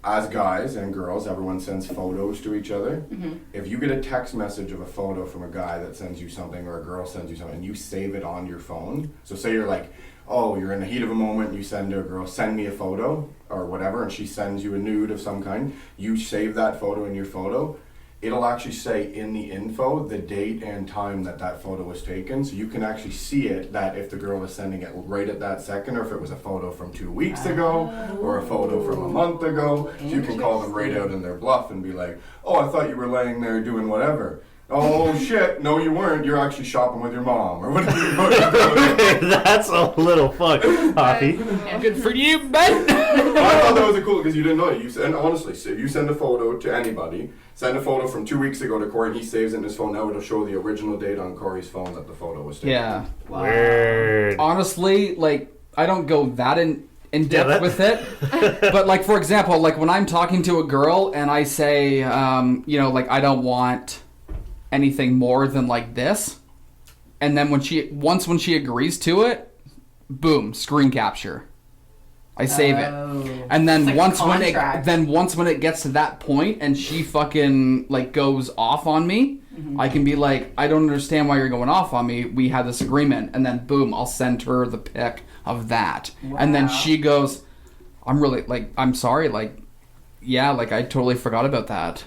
S5: as guys and girls, everyone sends photos to each other.
S1: Mm-hmm.
S5: If you get a text message of a photo from a guy that sends you something, or a girl sends you something, and you save it on your phone, so say you're like, oh, you're in the heat of a moment, you send to a girl, send me a photo, or whatever, and she sends you a nude of some kind, you save that photo in your photo, it'll actually say in the info the date and time that photo was taken, so you can actually see it, that if the girl is sending it right at that second, or if it was a photo from 2 weeks ago, or a photo from a month ago, so you can call them right out in their bluff and be like, oh, I thought you were laying there doing whatever. Oh shit, no you weren't, you're actually shopping with your mom, or whatever you're doing.
S4: That's a little fun, Hoppy.
S2: Good for you, bud.
S5: I thought that was cool because you didn't know it. You send, honestly, so if you send a photo to anybody, send a photo from 2 weeks ago to Corey, and he saves it in his phone. Now it'll show the original date on Corey's phone that the photo was taken.
S2: Yeah.
S4: Weird.
S2: Honestly, like I don't go that in depth
S4: that-
S2: with it. But like for example, like when I'm talking to a girl and I say, like I don't want anything more than like this, and then when she agrees to it, boom, screen capture. I save it, and then
S1: It's like a contract.
S2: once when it gets to that point and she fucking like goes off on me, I can be like, I don't understand why you're going off on me. We had this agreement, and then boom, I'll send her the pic of that, and then
S1: Wow.
S2: she goes, I'm really like, I'm sorry, like, yeah, like I totally forgot about that.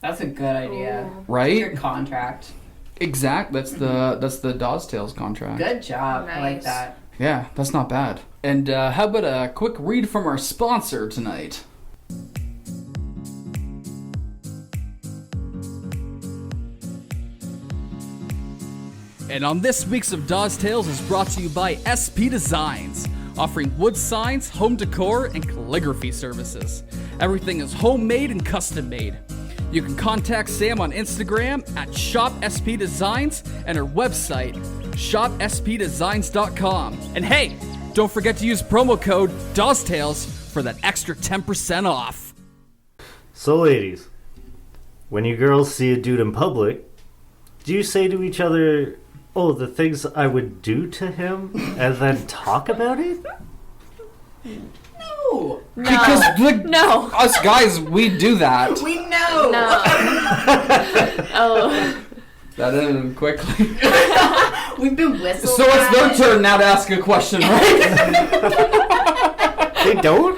S1: That's a good idea.
S2: Right?
S1: Your contract.
S2: Exact. That's the Dawes Tales contract.
S1: Good job. I like
S3: Nice.
S1: that.
S2: Yeah, that's not bad. And how about a quick read from our sponsor tonight? And on this week's of Dawes Tales is brought to you by SP Designs, offering wood signs, home decor, and calligraphy services. Everything is homemade and custom made. You can contact Sam on Instagram at ShopSPDesigns and her website, shopspdesigns.com. And hey, don't forget to use promo code DawesTales for that extra 10% off.
S4: So, ladies, when you girls see a dude in public, do you say to each other, oh, the things I would do to him, and then talk about it?
S1: No.
S2: Because
S3: No.
S2: us guys, we do that.
S1: We know.
S3: No. Oh.
S2: That ended quickly.
S1: We've been whistling.
S2: So it's their turn now to ask a question, right?
S4: They don't?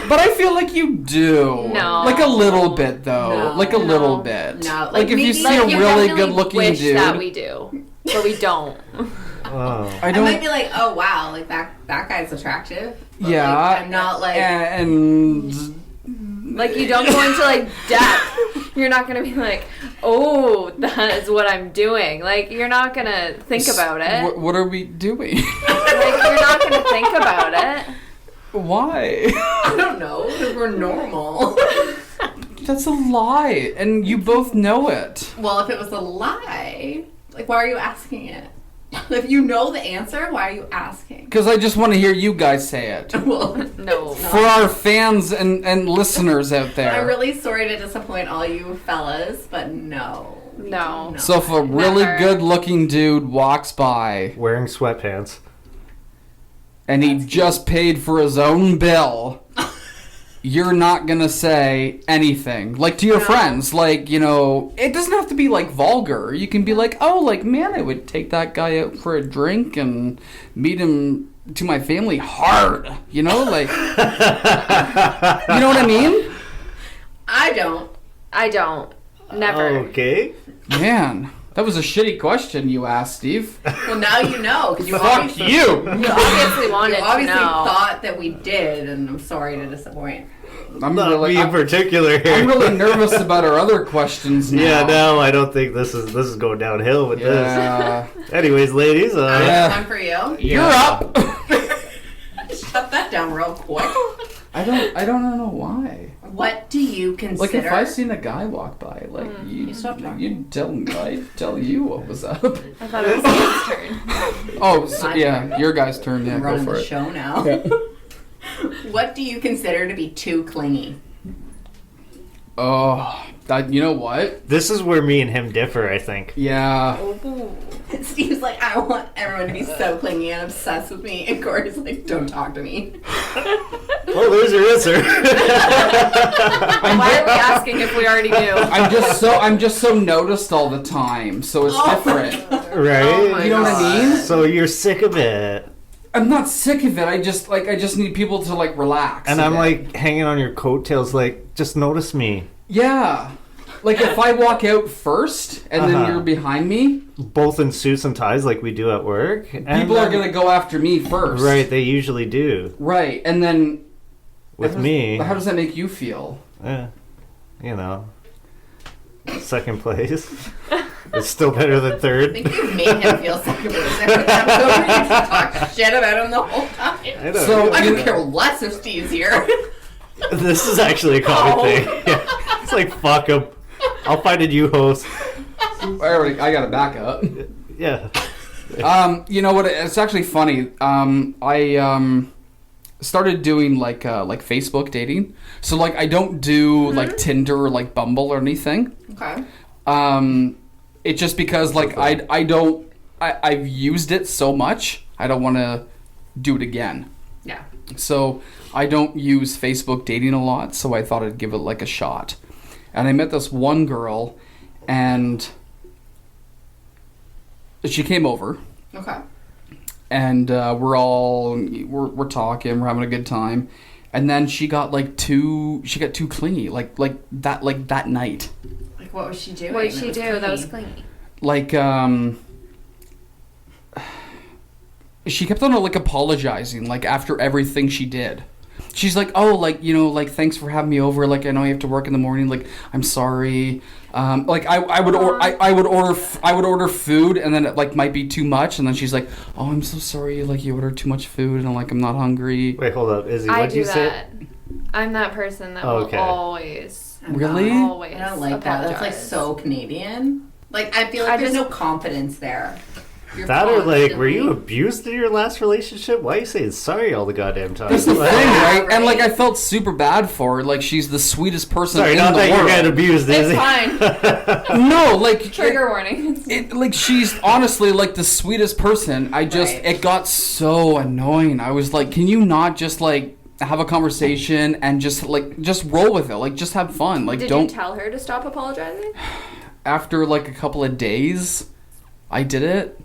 S2: But I feel like you do.
S3: No.
S2: Like a little bit, though.
S1: No.
S2: Like a little bit.
S1: No.
S2: Like if you
S1: maybe-
S2: see
S1: like
S2: a
S1: you
S2: really
S3: definitely
S2: good-looking
S3: wish
S2: dude.
S3: that we do, but we don't.
S4: Oh.
S2: I
S1: I
S2: don't.
S1: might be like, oh wow, like that guy's attractive. But,
S2: Yeah.
S1: like, I'm not like.
S2: And
S3: Like you don't go into like depth. You're not gonna be like, oh, that is what I'm doing. Like you're not gonna think about it.
S2: What are we doing?
S3: Like you're not gonna think about it.
S2: Why?
S1: I don't know. Because we're normal.
S2: That's a lie, and you both know it.
S1: Well, if it was a lie, like why are you asking it? If you know the answer, why are you asking?
S2: Because I just want to hear you guys say it.
S1: Well,
S3: No.
S2: For our fans and listeners out there.
S1: I'm really sorry to disappoint all you fellas, but no.
S3: No.
S2: So if a really
S3: Never.
S2: good-looking dude walks by
S4: Wearing sweatpants.
S2: and he just paid for his own bill, you're not gonna say anything. Like to your friends, like, you know, it doesn't have to be like vulgar. You can be like, oh, like, man, I would take that guy out for a drink and meet him to my family hard. You know, like, you know what I mean?
S1: I don't.
S3: I don't. Never.
S4: Okay.
S2: Man, that was a shitty question you asked, Steve.
S1: Well, now you know, because you
S2: Fuck
S1: obviously,
S2: you!
S3: You obviously wanted
S1: you obviously
S3: to know.
S1: thought that we did, and I'm sorry to disappoint.
S2: I'm
S4: Not
S2: really,
S4: me in particular here.
S2: I'm really nervous about our other questions now.
S4: Yeah, no, I don't think this is going downhill with
S2: Yeah.
S4: this. Anyways, ladies,
S2: Yeah.
S1: One for you.
S2: You're up!
S1: Shut that down real quick.
S2: I don't know why.
S1: What do you consider?
S2: Like, if I seen a guy walk by, like, you'd tell me, I'd tell you what was up.
S3: I thought it was Steve's turn.
S2: Oh, so, yeah, your guy's turn. Yeah,
S1: I'm
S2: go
S1: running
S2: for
S1: the
S2: it.
S1: show now. What do you consider to be too clingy?
S2: Oh, you know what?
S4: this is where me and him differ, I think.
S2: Yeah.
S1: Steve's like, I want everyone to be so clingy and obsessed with me. And Corey's like, don't talk to me.
S4: Well, there's your answer.
S3: Why are we asking if we already knew?
S2: I'm just so noticed all the time, so it's different.
S4: Right?
S3: Oh my
S2: You know what I mean?
S4: So you're sick of it.
S2: I'm not sick of it. I just need people to like relax.
S4: And
S2: a
S4: I'm
S2: bit.
S4: like hanging on your coattails, like, just notice me.
S2: Yeah. Like if I walk out first and then
S4: Uh-huh.
S2: you're behind me,
S4: Both in suits and ties like we do at work. And
S2: people are
S4: then-
S2: going to go after me first.
S4: Right, they usually do.
S2: Right. And then
S4: With me,
S2: how does that make you feel?
S4: you know, second place. It's still better than
S1: I
S4: third.
S1: think you made him feel second place every time. So you just talk shit about him the whole time.
S4: I know.
S2: So-
S1: I don't care less if Steve's here.
S4: This is actually a common
S1: Oh.
S4: thing. Yeah. It's like, fuck him. I'll find a new host.
S2: I got to back up.
S4: Yeah.
S2: You know what? It's actually funny. I started doing like Facebook dating. So like I don't do like Tinder or like Bumble or anything.
S1: Okay.
S2: It's just because like I've used it so much. I don't want to do it again.
S1: Yeah.
S2: So I don't use Facebook dating a lot. So I thought I'd give it like a shot. And I met this one girl, and she came over.
S1: Okay.
S2: And we're talking, we're having a good time, and then she got too clingy, like that night.
S1: Like, what was she doing?
S3: What did she do that was clingy?
S2: Like she kept on like apologizing, like after everything she did. She's like, oh, like, you know, like, thanks for having me over. Like, I know you have to work in the morning. Like, I'm sorry. Like, I would order food, and then it like might be too much, and then she's like, oh, I'm so sorry. Like, you ordered too much food, and I'm like, I'm not hungry.
S4: Wait, hold up. Izzy,
S3: I
S4: what'd
S3: do
S4: you say?
S3: that. I'm that person that
S4: Okay.
S3: will always,
S2: Really?
S3: always
S1: I don't like that. That's like
S3: apologize.
S1: so Canadian. Like, I feel like
S3: I
S1: there's
S3: just-
S1: no confidence there. You're
S4: That or like, were you
S1: constantly-
S4: abused in your last relationship? Why are you saying sorry all the goddamn time?
S2: That's the thing,
S4: Like,
S2: right?
S1: right.
S2: And like, I felt super bad for her. Like, she's the sweetest person
S4: sorry,
S2: in
S4: not
S2: the
S4: that
S2: world.
S4: you're getting abused,
S1: It's
S4: Izzy.
S1: fine.
S2: No, like
S3: Trigger warning.
S2: Like she's honestly like the sweetest person. I just
S1: Right.
S2: it got so annoying. I was like, can you not just like have a conversation and just roll with it? Like just have fun. Like
S3: Did
S2: don't
S3: you tell her to stop apologizing?
S2: after like a couple of days I did it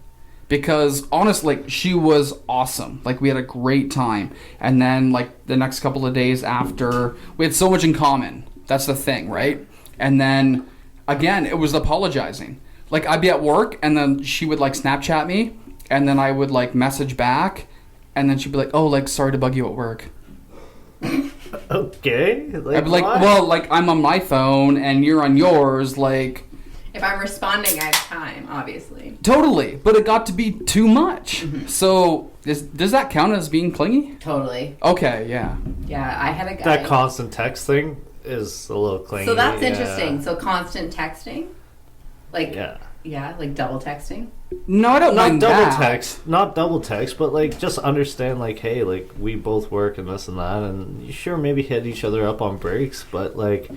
S2: because honestly like, she was awesome. Like we had a great time. And then like the next couple of days after we had so much in common. That's the thing, right? And then again, it was apologizing. Like I'd be at work and then she would like Snapchat me and then I would like message back and then she'd be like, "Oh, like sorry to bug you at work."
S4: Okay. Like,
S2: I'd be like,
S4: why?
S2: "Well, like I'm on my phone and you're on yours, like
S1: If I'm responding, I have time, obviously.
S2: totally." But it got to be too much. So does that count as being clingy?
S1: Totally.
S2: Okay, yeah.
S1: Yeah, I had a guy.
S4: that constant text thing is a little clingy.
S1: So that's
S4: yeah.
S1: interesting. So constant texting? Like,
S4: Yeah.
S1: Yeah, like double texting.
S2: No, I don't mind
S4: Not double text, but like just understand like, hey, like we both work and this and that, and you sure maybe hit each other up on breaks, but like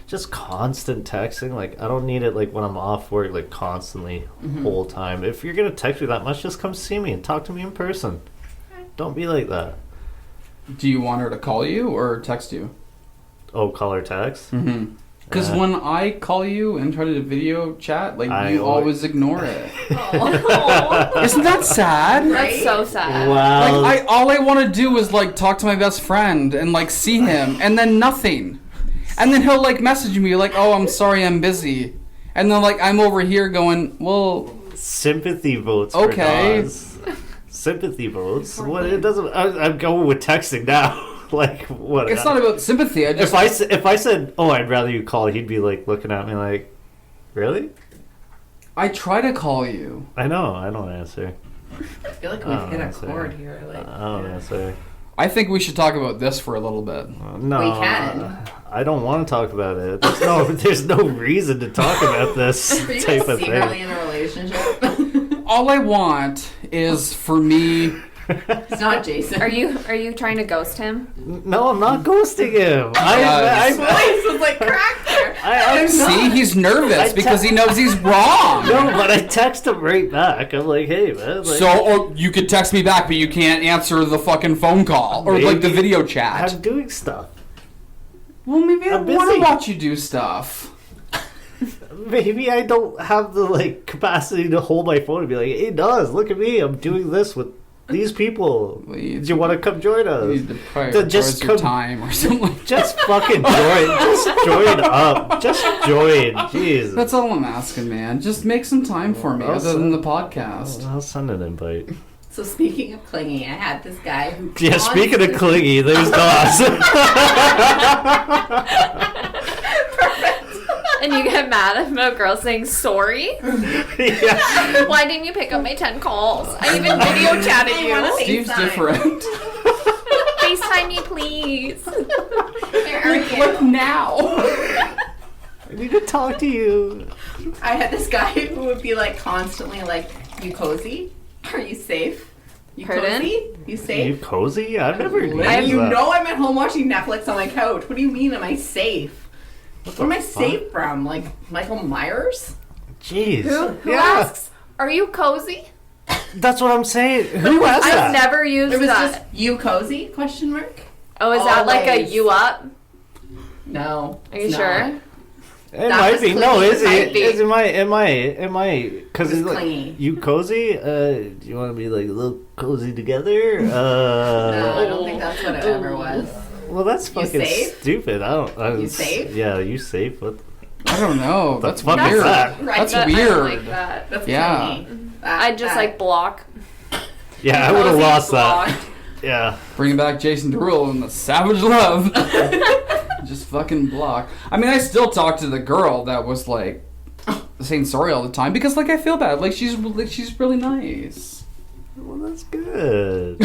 S4: just constant texting, like I don't need it like when I'm off work, like constantly whole time. If you're gonna text me that much, just come see me and talk to me in person. Don't be like that.
S2: Do you want her to call you or text you?
S4: Oh, call or text?
S2: Mm-hmm. Because when I call you and try to video chat, like you always ignore it. Isn't that sad?
S3: That's so sad.
S4: Wow.
S2: Like all I want to do is like talk to my best friend and like see him, and then nothing. And then he'll like message me like, "Oh, I'm sorry, I'm busy," and then like I'm over here going, "Well,
S4: sympathy votes."
S2: Okay.
S4: For Dawes. Sympathy votes. What it doesn't. I'm going with texting now. Like what?
S2: It's not about sympathy.
S4: If I said, "Oh, I'd rather you call," he'd be like looking at me like, "Really?"
S2: I try to call you.
S4: I know. I don't answer.
S1: I feel like we've hit a chord here. Like,
S4: I don't answer.
S2: I think we should talk about this for a little bit.
S4: No,
S1: we can.
S4: I don't want to talk about it. There's no reason to talk about this
S1: Are you
S4: type
S1: guys
S4: of
S1: secretly
S4: thing.
S1: in a relationship?
S2: All I want is for me.
S1: It's not Jason.
S3: Are you trying to ghost him?
S4: No, I'm not ghosting him.
S1: His voice was like cracked there.
S2: See, he's nervous because he knows he's wrong.
S4: No, but I text him right back. I'm like, hey, man. Like,
S2: So you could text me back, but you can't answer the fucking phone call or like the video chat.
S4: I'm doing stuff.
S2: Well, maybe I
S4: I'm
S2: want to
S4: busy.
S2: watch you do stuff.
S4: Maybe I don't have the like capacity to hold my phone and be like, hey, Dawes, look at me. I'm doing this with these people. Do you want to come join us?
S2: You need to prioritize your time or something.
S4: Just fucking join. Just join up. Just join. Jeez.
S2: That's all I'm asking, man. Just make some time for me, other than the podcast.
S4: I'll send an invite.
S1: So speaking of clingy, I had this guy who.
S4: Yeah, speaking of clingy, there's Dawes.
S3: And you get mad at a girl saying sorry?
S4: Yeah.
S3: Why didn't you pick up my 10 calls? I even video chatted you.
S2: Steve's different.
S3: FaceTime me, please.
S1: Look now.
S4: I need to talk to you.
S1: I had this guy who would be like constantly like, "You cozy? Are you safe? You
S3: Pardon?
S1: cozy? You safe?"
S4: You cozy? I've never used
S1: And you
S4: that.
S1: know I'm at home watching Netflix on my couch. What do you mean, am I safe? Where am I safe from? Like Michael Myers?
S4: Jeez.
S3: Who asks, are you cozy?
S4: That's what I'm saying. Who has
S3: I've
S4: that?
S3: never used
S1: It was
S3: that.
S1: just "you cozy?" question mark.
S3: Oh, is that like a
S1: Always.
S3: you up?
S1: No.
S3: Are you
S1: it's
S3: sure?
S1: not.
S4: It
S1: That
S4: might
S1: was
S4: be. No,
S1: clingy.
S4: is
S1: It might
S4: it?
S1: be.
S4: Am I? Because
S1: It
S4: it's
S1: was
S4: like,
S1: clingy.
S4: you cozy? Do you want to be like a little cozy together?
S1: No, I don't think that's what it ever was.
S4: Well, that's
S1: You
S4: fucking
S1: safe?
S4: stupid.
S1: You safe?
S4: Yeah, you safe? What?
S2: I don't know. That's
S4: fuck
S2: weird.
S4: is that?
S1: Right,
S2: That's
S3: That- I
S2: weird.
S3: don't like that.
S1: That's
S2: Yeah.
S1: clingy.
S3: I'd just like block.
S4: Yeah, I would have
S3: Cozy
S4: lost
S3: blocked.
S4: that. Yeah.
S2: Bringing back Jason Derulo and the savage love. Just fucking block. I mean, I still talk to the girl that was like saying sorry all the time because like I feel bad. Like she's really nice.
S4: Well, that's good.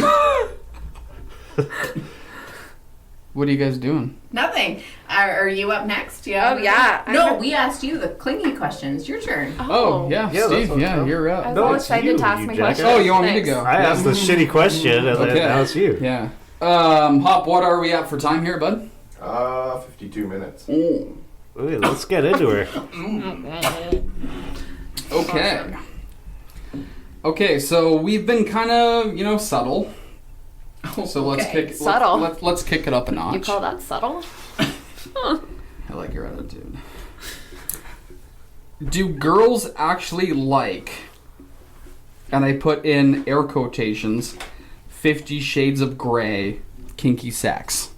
S2: What are you guys doing?
S1: Nothing. Are you up next?
S3: Oh, yeah.
S1: No, we asked you the clingy questions. Your turn.
S2: Oh, yeah,
S4: Yeah, that's
S2: Steve.
S4: what's
S2: Yeah,
S4: up.
S2: you're
S3: I
S2: up.
S3: was
S4: No,
S3: all
S4: it's
S3: excited
S4: you,
S3: to ask
S4: you
S3: my
S4: jackass.
S3: question.
S2: Oh, you want me to
S3: Thanks.
S2: go?
S4: I asked a shitty question, and
S2: Okay.
S4: then now it's you.
S2: Yeah. Hop, what are we at for time here, bud?
S5: 52 minutes.
S4: Ooh, let's get into her.
S2: Okay. Okay, so we've been kind of, subtle. So let's
S1: Okay.
S2: kick
S3: Subtle?
S2: Let's kick it up a notch.
S3: You call that subtle?
S2: I like your attitude. Do girls actually like, and I put in air quotations, 50 Shades of Grey kinky sex?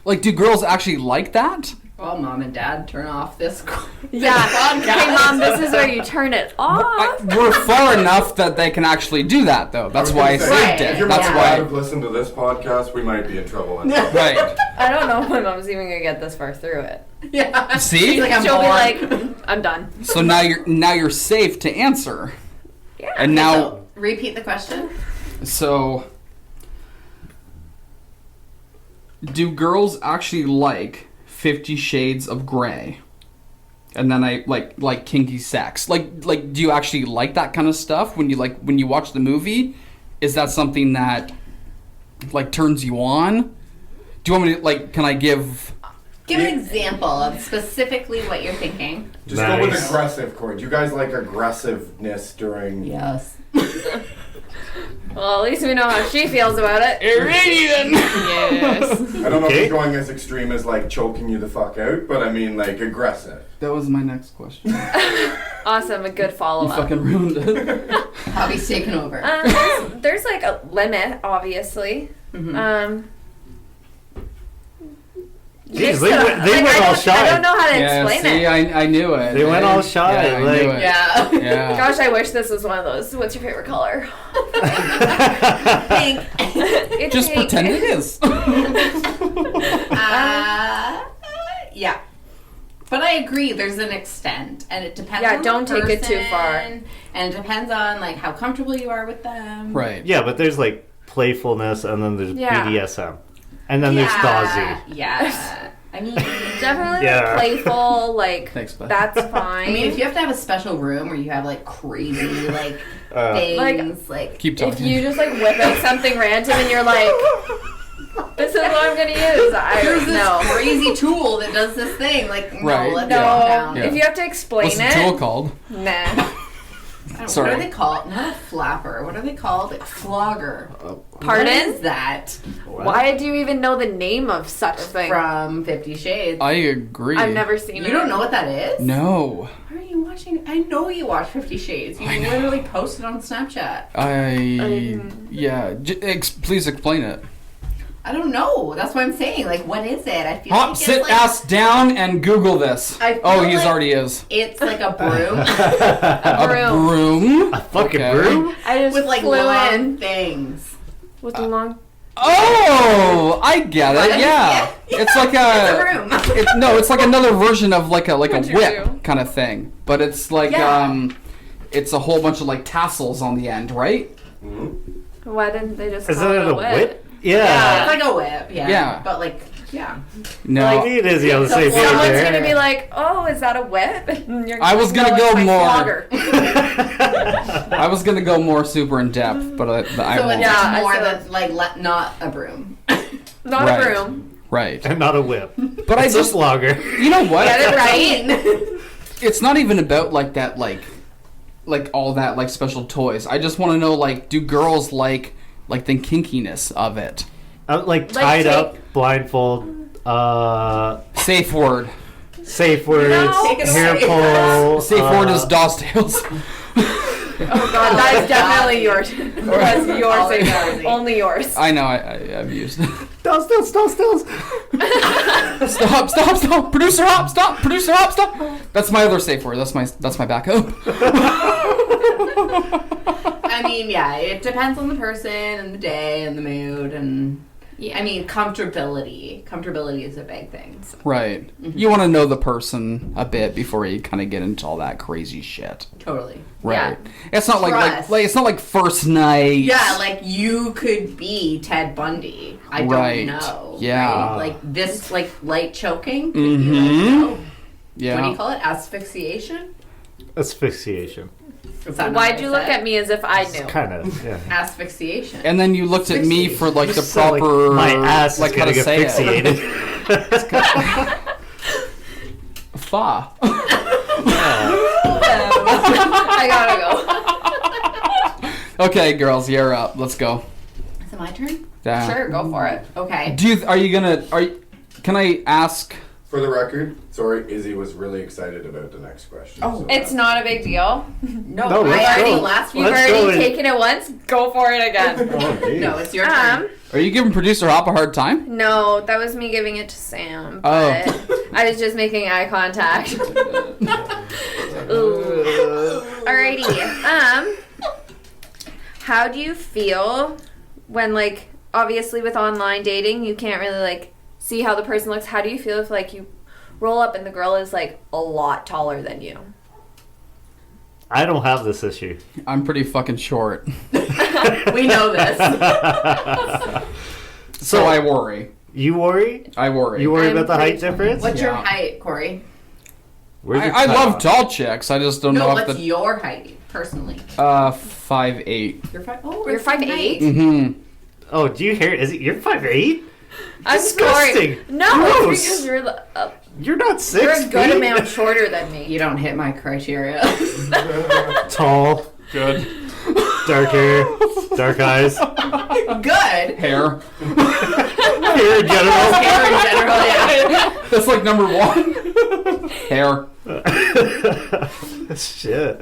S2: Like, do girls actually like that?
S1: Well, Mom and Dad, turn off this.
S3: Yeah. Hey, Mom, this is where you turn it off.
S2: We're far enough that they can actually do that, though. That's why I saved
S1: Right.
S2: it.
S5: If your
S2: That's
S5: mom would
S2: why.
S5: have listened to this podcast, we might be in trouble.
S2: Right.
S3: I don't know if my mom's even going to get this far through it.
S1: Yeah.
S2: See?
S1: Like, I'm
S3: She'll be
S1: bored.
S3: like, I'm done.
S2: So now you're safe to answer.
S3: Yeah.
S2: And now,
S1: So, repeat the question.
S2: so do girls actually like 50 Shades of Grey? and then I like kinky sex. Like do you actually like that kind of stuff when you watch the movie? Is that something that like turns you on? Do you want me to can I give
S1: an example of specifically what you're thinking?
S5: Just go with aggressive, Corey. Do you guys like aggressiveness during...
S1: Yes.
S3: Well, at least we know how she feels about it.
S2: Iranian?
S3: Yes.
S5: I don't know if it's going as extreme as like choking you the fuck out, but I mean like aggressive.
S2: That was my next question.
S3: Awesome, a good
S2: You
S3: follow-up.
S2: fucking ruined it.
S1: Hobby's taken over.
S3: There's like a limit, obviously.
S1: Mm-hmm.
S4: Jeez, they went all shy.
S3: I don't know how to
S2: Yeah,
S3: explain
S2: see,
S3: it.
S2: I knew it.
S4: They went all shy,
S2: Yeah, I
S4: like-
S2: knew it.
S1: Yeah.
S2: Yeah.
S3: Gosh, I wish this was one of those. What's your favorite color?
S1: Pink.
S3: It's
S2: Just
S3: pink.
S2: pretend it is.
S1: Yeah. But I agree, there's an extent, and it depends
S3: Yeah,
S1: on
S3: don't
S1: the
S3: take it too far.
S1: person, and it depends on like how comfortable you are with them.
S2: Right.
S4: Yeah, but there's like playfulness, and then there's
S3: Yeah.
S4: BDSM, and then there's Dawsy.
S1: Yeah. I mean,
S3: Definitely
S4: Yeah.
S3: playful, like,
S2: Thanks, bud.
S3: that's fine.
S1: I mean, if you have to have a special room where you have like crazy like
S3: Like-
S1: things, like
S2: Keep talking.
S3: if you just like whip out something random and you're like, this is what I'm gonna use, I
S1: there's
S3: don't
S1: this
S3: know.
S1: crazy tool that does this thing, like
S2: Right.
S1: no, let's
S3: No,
S1: calm down.
S2: Yeah.
S3: if you have to explain
S2: What's the
S3: it,
S2: tool called?
S3: nah.
S2: Sorry.
S1: What are they called? Not a flapper. What are they called? A flogger. What
S3: Pardon?
S1: is that?
S3: Why do you even know the name of such a thing?
S1: From 50 Shades.
S2: I agree.
S3: I've never seen it.
S1: You don't know what that is?
S2: No.
S1: Why are you watching? I know you watch 50 Shades. You
S2: I know.
S1: literally posted on Snapchat.
S2: Please explain it.
S1: I don't know. That's what I'm saying. Like, what is it? I feel
S2: Hop,
S1: like
S2: sit
S1: it's like,
S2: ass down and Google this.
S1: I feel
S2: Oh, he's
S1: like-
S2: already is.
S1: It's like a broom
S2: A
S3: broom.
S2: broom.
S4: A fucking
S2: Okay.
S4: broom?
S3: I just
S1: with like
S3: flew
S1: long
S3: in
S1: things.
S3: with the long.
S2: Oh, I get it. Yeah, it's like
S1: It's a
S2: a.
S1: broom.
S2: It's like another version of like a
S3: What'd you
S2: whip
S3: do?
S2: kind of thing, but it's like
S1: Yeah.
S2: it's a whole bunch of like tassels on the end, right?
S3: Why didn't they just
S4: Isn't
S3: call
S4: it a whip?
S1: Yeah,
S4: Yeah.
S1: it's like a whip. Yeah.
S2: Yeah.
S1: But like, yeah.
S2: No,
S4: I think it is on the
S1: So
S4: same page
S3: Someone's
S4: there.
S3: gonna be like, "Oh, is that a whip?" And you're
S2: I was
S3: like,
S2: gonna
S3: "No,
S2: go
S3: it's my
S2: more."
S3: flogger."
S2: I was gonna go more super in depth, but I
S1: So
S2: won't.
S1: it's
S3: Yeah, I
S1: more
S3: said-
S1: than like not a broom.
S3: Not
S2: Right.
S3: a broom.
S2: Right,
S4: And not a whip.
S2: but I
S4: It's a
S2: just
S4: slogger.
S2: you know what?
S3: Get it right.
S2: It's not even about like that like all that like special toys. I just want to know like do girls like the kinkiness of it?
S4: Like
S3: Like
S4: tied
S3: take-
S4: up, blindfold,
S2: Safe word.
S4: safe words,
S3: No.
S1: Take it
S4: hair
S1: away.
S4: pull.
S2: Safe word is Dawes Tales.
S3: Oh God, that is definitely yours. That's yours.
S1: Always
S3: Xavier.
S1: Dawsy.
S3: Only yours.
S2: I know. I've used it.
S4: Stop.
S2: Stop! Producer hop! Stop! Producer hop! Stop! That's my other safe word. That's my backup.
S1: I mean, yeah, it depends on the person and the day and the mood and I mean, comfortability. Comfortability is a big thing. So.
S2: Right. You want to know the person a bit before you kind of get into all that crazy shit.
S1: Totally.
S2: Right. It's not like
S1: Trust.
S2: it's not like first night.
S1: Yeah, like you could be Ted Bundy. I
S2: Right.
S1: don't know.
S2: Yeah.
S1: Right? Like this, like light choking. Could
S2: Mhm.
S1: be like, oh,
S2: Yeah.
S1: what do you call it? Asphyxiation?
S4: Asphyxiation.
S1: Is that not
S3: Why'd
S1: what
S3: you
S1: I
S3: look
S1: said?
S3: at me as if I knew?
S4: Kind of, yeah.
S1: Asphyxiation.
S2: And then you looked at me for like the
S4: Just so, like,
S2: proper
S4: my ass
S2: like
S4: is
S2: how
S4: gonna
S2: to
S4: get
S2: say
S4: asphyxiated.
S2: it. Fa.
S3: I gotta go.
S2: Okay, girls, you're up. Let's go.
S1: Is it my turn?
S2: Yeah.
S1: Sure, go for it. Okay.
S2: Can I ask?
S5: For the record, sorry, Izzy was really excited about the next question.
S1: Oh,
S5: so
S3: It's not a big deal.
S1: No,
S4: No,
S1: I
S4: let's
S1: already
S4: go.
S1: last
S3: You've
S1: one.
S4: Let's go
S3: already
S4: in.
S3: taken it once. Go for it again.
S4: Oh, geez.
S1: No, it's your turn.
S2: Are you giving producer Hop a hard time?
S3: No, that was me giving it to Sam.
S2: Oh.
S3: But I was just making eye contact. Ooh. Alrighty. How do you feel when, like, obviously with online dating, you can't really, like, see how the person looks. How do you feel if, like, you roll up and the girl is, like, a lot taller than you?
S4: I don't have this issue.
S2: I'm pretty fucking short,
S1: We know this.
S2: so I worry.
S4: You worry?
S2: I worry.
S4: You worry
S3: I'm
S4: about the height
S3: pretty-
S4: difference?
S1: What's your
S2: Yeah.
S1: height, Corey?
S2: I love tall chicks. I just don't
S1: No,
S2: know if
S1: what's your height, personally?
S2: 5'8".
S1: You're 5'. Oh,
S3: You're 5'8".
S2: Mm-hmm.
S4: Oh, do you hear? Is it? You're 5'8"?
S3: I'm
S4: Disgusting.
S3: sorry. No,
S4: Gross.
S3: it's because
S4: You're not 6
S3: you're a
S4: feet.
S3: good amount shorter than me.
S1: You don't hit my criteria.
S4: Tall,
S2: Good.
S4: dark hair, dark eyes,
S1: Good.
S2: Hair.
S4: hair in general.
S1: Hair in general, yeah.
S2: That's like number 1. Hair.
S4: Shit.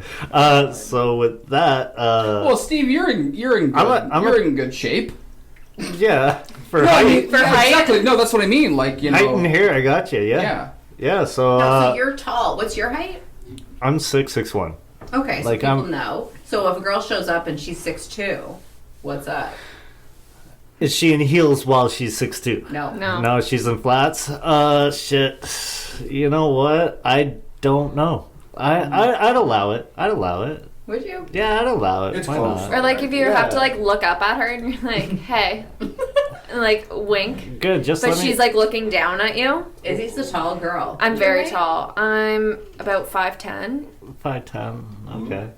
S4: So with that,
S2: Well, Steve, you're in good shape.
S4: yeah, for
S2: No, I mean,
S4: height,
S3: For height?
S2: exactly. No, that's what I mean. Like, you know.
S4: height and hair, I got you. Yeah,
S2: Yeah.
S4: yeah. So,
S1: No, so you're tall. What's your height?
S4: I'm 6'1".
S1: Okay, so
S4: Like,
S1: people
S4: I'm-
S1: know. So if a girl shows up and she's 6'2", what's up?
S4: Is she in heels while she's 6'2"?
S1: No.
S3: No.
S4: No, she's in flats. Shit. You know what? I don't know. I'd allow it. I'd allow it.
S1: Would you?
S4: Yeah, I'd allow it.
S5: It's
S4: Why
S5: close.
S4: not?
S3: Or like if you
S4: Yeah.
S3: have to like look up at her and you're like, hey, and like wink,
S4: Good. Just
S3: but
S4: let me.
S3: she's like looking down at you.
S1: Izzy's a tall girl.
S3: I'm very
S1: Right?
S3: tall. I'm about 5'10".
S4: 5'10". Okay.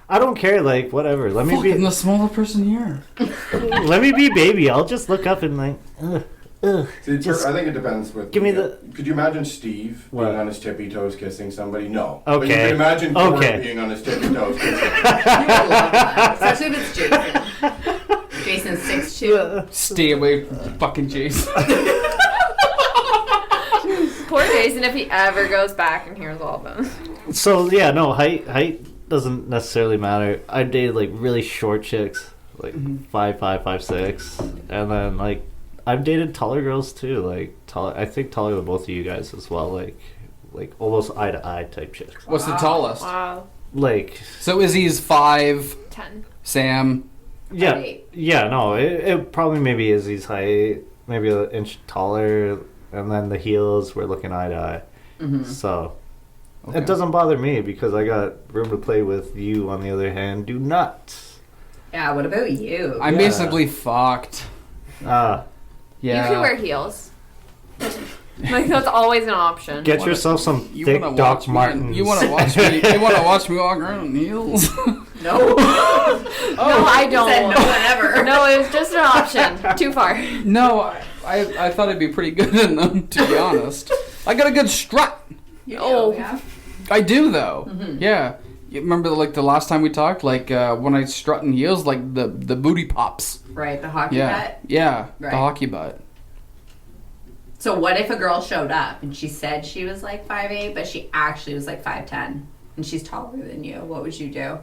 S4: I don't care. Like whatever. Let me
S2: Fucking
S4: be.
S2: the smaller person here.
S4: Let me be baby. I'll just look up and like.
S5: See,
S4: Just
S5: I think it depends with.
S4: give me the-
S5: Could you imagine Steve
S4: What?
S5: being on his tippy toes kissing somebody? No. But you
S4: Okay.
S5: can imagine Corey
S4: Okay.
S5: being on his tippy toes kissing.
S1: You would love that. Especially if it's Jason. Jason's 6'2".
S2: Stay away from fucking Jason.
S3: Poor Jason if he ever goes back and hears all of them.
S4: So yeah, no height doesn't necessarily matter. I dated like really short chicks, like 5'5", 5'6", and then like I've dated taller girls too, like taller. I think taller than both of you guys as well, like almost eye to eye type chicks.
S2: What's the tallest?
S3: Wow.
S4: Like
S2: So Izzy's 5.
S3: 10.
S2: Sam.
S4: yeah,
S1: 5'8".
S4: yeah, no, it probably maybe is his height, maybe an inch taller, and then the heels we're looking eye to eye. So
S2: Okay.
S4: it doesn't bother me because I got room to play with. You, on the other hand, do not.
S1: Yeah, what about you?
S2: I'm
S4: Yeah.
S2: basically fucked.
S4: Ah,
S2: Yeah.
S3: You can wear heels. Like that's always an option.
S4: get yourself some
S2: You
S4: thick
S2: wanna
S4: Doc
S2: watch me?
S4: Martens.
S2: You want to watch me? You want to watch me walk around in heels?
S1: No.
S3: No, I don't.
S1: Said no one ever.
S3: No, it was just an option. Too far.
S2: No, I thought I'd be pretty good in them, to be honest. I got a good strut.
S1: You
S3: Oh.
S1: do, yeah.
S2: I do though. Yeah. You remember like the last time we talked, like when I strut in heels, like the booty pops.
S1: Right, the hockey
S2: Yeah.
S1: butt.
S2: Yeah.
S1: Right.
S2: The hockey butt.
S1: So what if a girl showed up and she said she was like 5'8", but she actually was like 5'10", and she's taller than you? What would you do?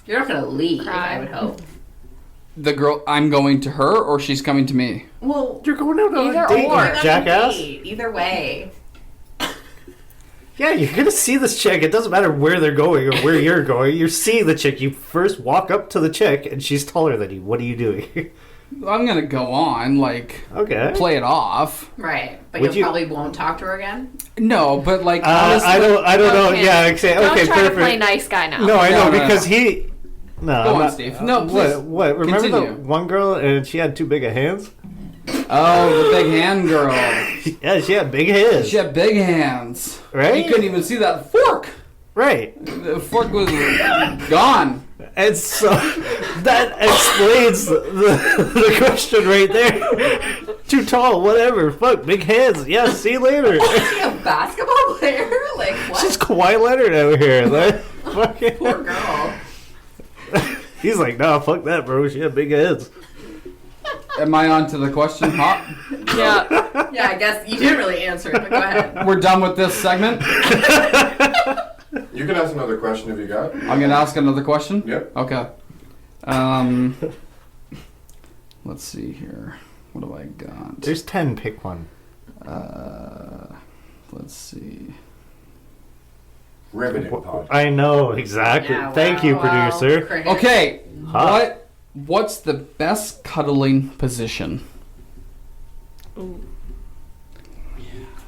S1: You're not gonna leave,
S3: Cry.
S1: I would hope.
S2: The girl, I'm going to her, or she's coming to me.
S1: Well,
S4: You're going out on
S3: Either
S4: a date,
S3: or.
S4: you
S1: you're on a
S4: jackass.
S1: date, either way.
S4: Yeah, you're gonna see this chick. It doesn't matter where they're going or where you're going. You're seeing the chick. You first walk up to the chick, and she's taller than you. What are you doing?
S2: I'm gonna go on, like,
S4: Okay.
S2: play it off.
S1: Right, but
S4: Would
S1: you
S4: you-
S1: probably won't talk to her again.
S2: No, but like, honestly,
S4: I don't know.
S3: Okay.
S4: Yeah, okay,
S3: Don't
S4: okay,
S3: try
S4: perfect.
S3: to play nice guy now.
S4: No, I know
S2: No, no,
S4: because
S2: no.
S4: he. No,
S2: Go
S4: I'm
S2: on,
S4: not-
S2: Steve. No, please.
S4: What? Remember
S2: Continue.
S4: the one girl and she had too big of hands?
S2: Oh, the big hand girl.
S4: Yeah, she had big hands.
S2: She had big hands.
S4: Right?
S2: You couldn't even see that fork.
S4: Right.
S2: The fork was gone.
S4: And so that explains the question right there. Too tall, whatever. Fuck, big hands. Yeah, see you later.
S1: Is she a basketball player? Like what?
S4: She's Kawhi Leonard out here. Like, fucking-
S1: Poor girl.
S4: He's like, nah, fuck that, bro. She had big heads.
S2: Am I on to the question? Hot?
S3: Yeah.
S1: Yeah, I guess you didn't really answer it, but go ahead.
S2: We're done with this segment.
S5: You can ask another question if you got.
S2: I'm gonna ask another question.
S5: Yep.
S2: Okay. Let's see here. What have I got?
S4: There's 10. Pick one.
S2: Let's see.
S5: Riveting pod.
S4: I know, exactly.
S1: Yeah,
S4: Thank
S1: wow,
S4: you,
S1: wow.
S4: producer.
S1: Cricket.
S2: Okay.
S4: Huh.
S2: What's the best cuddling position?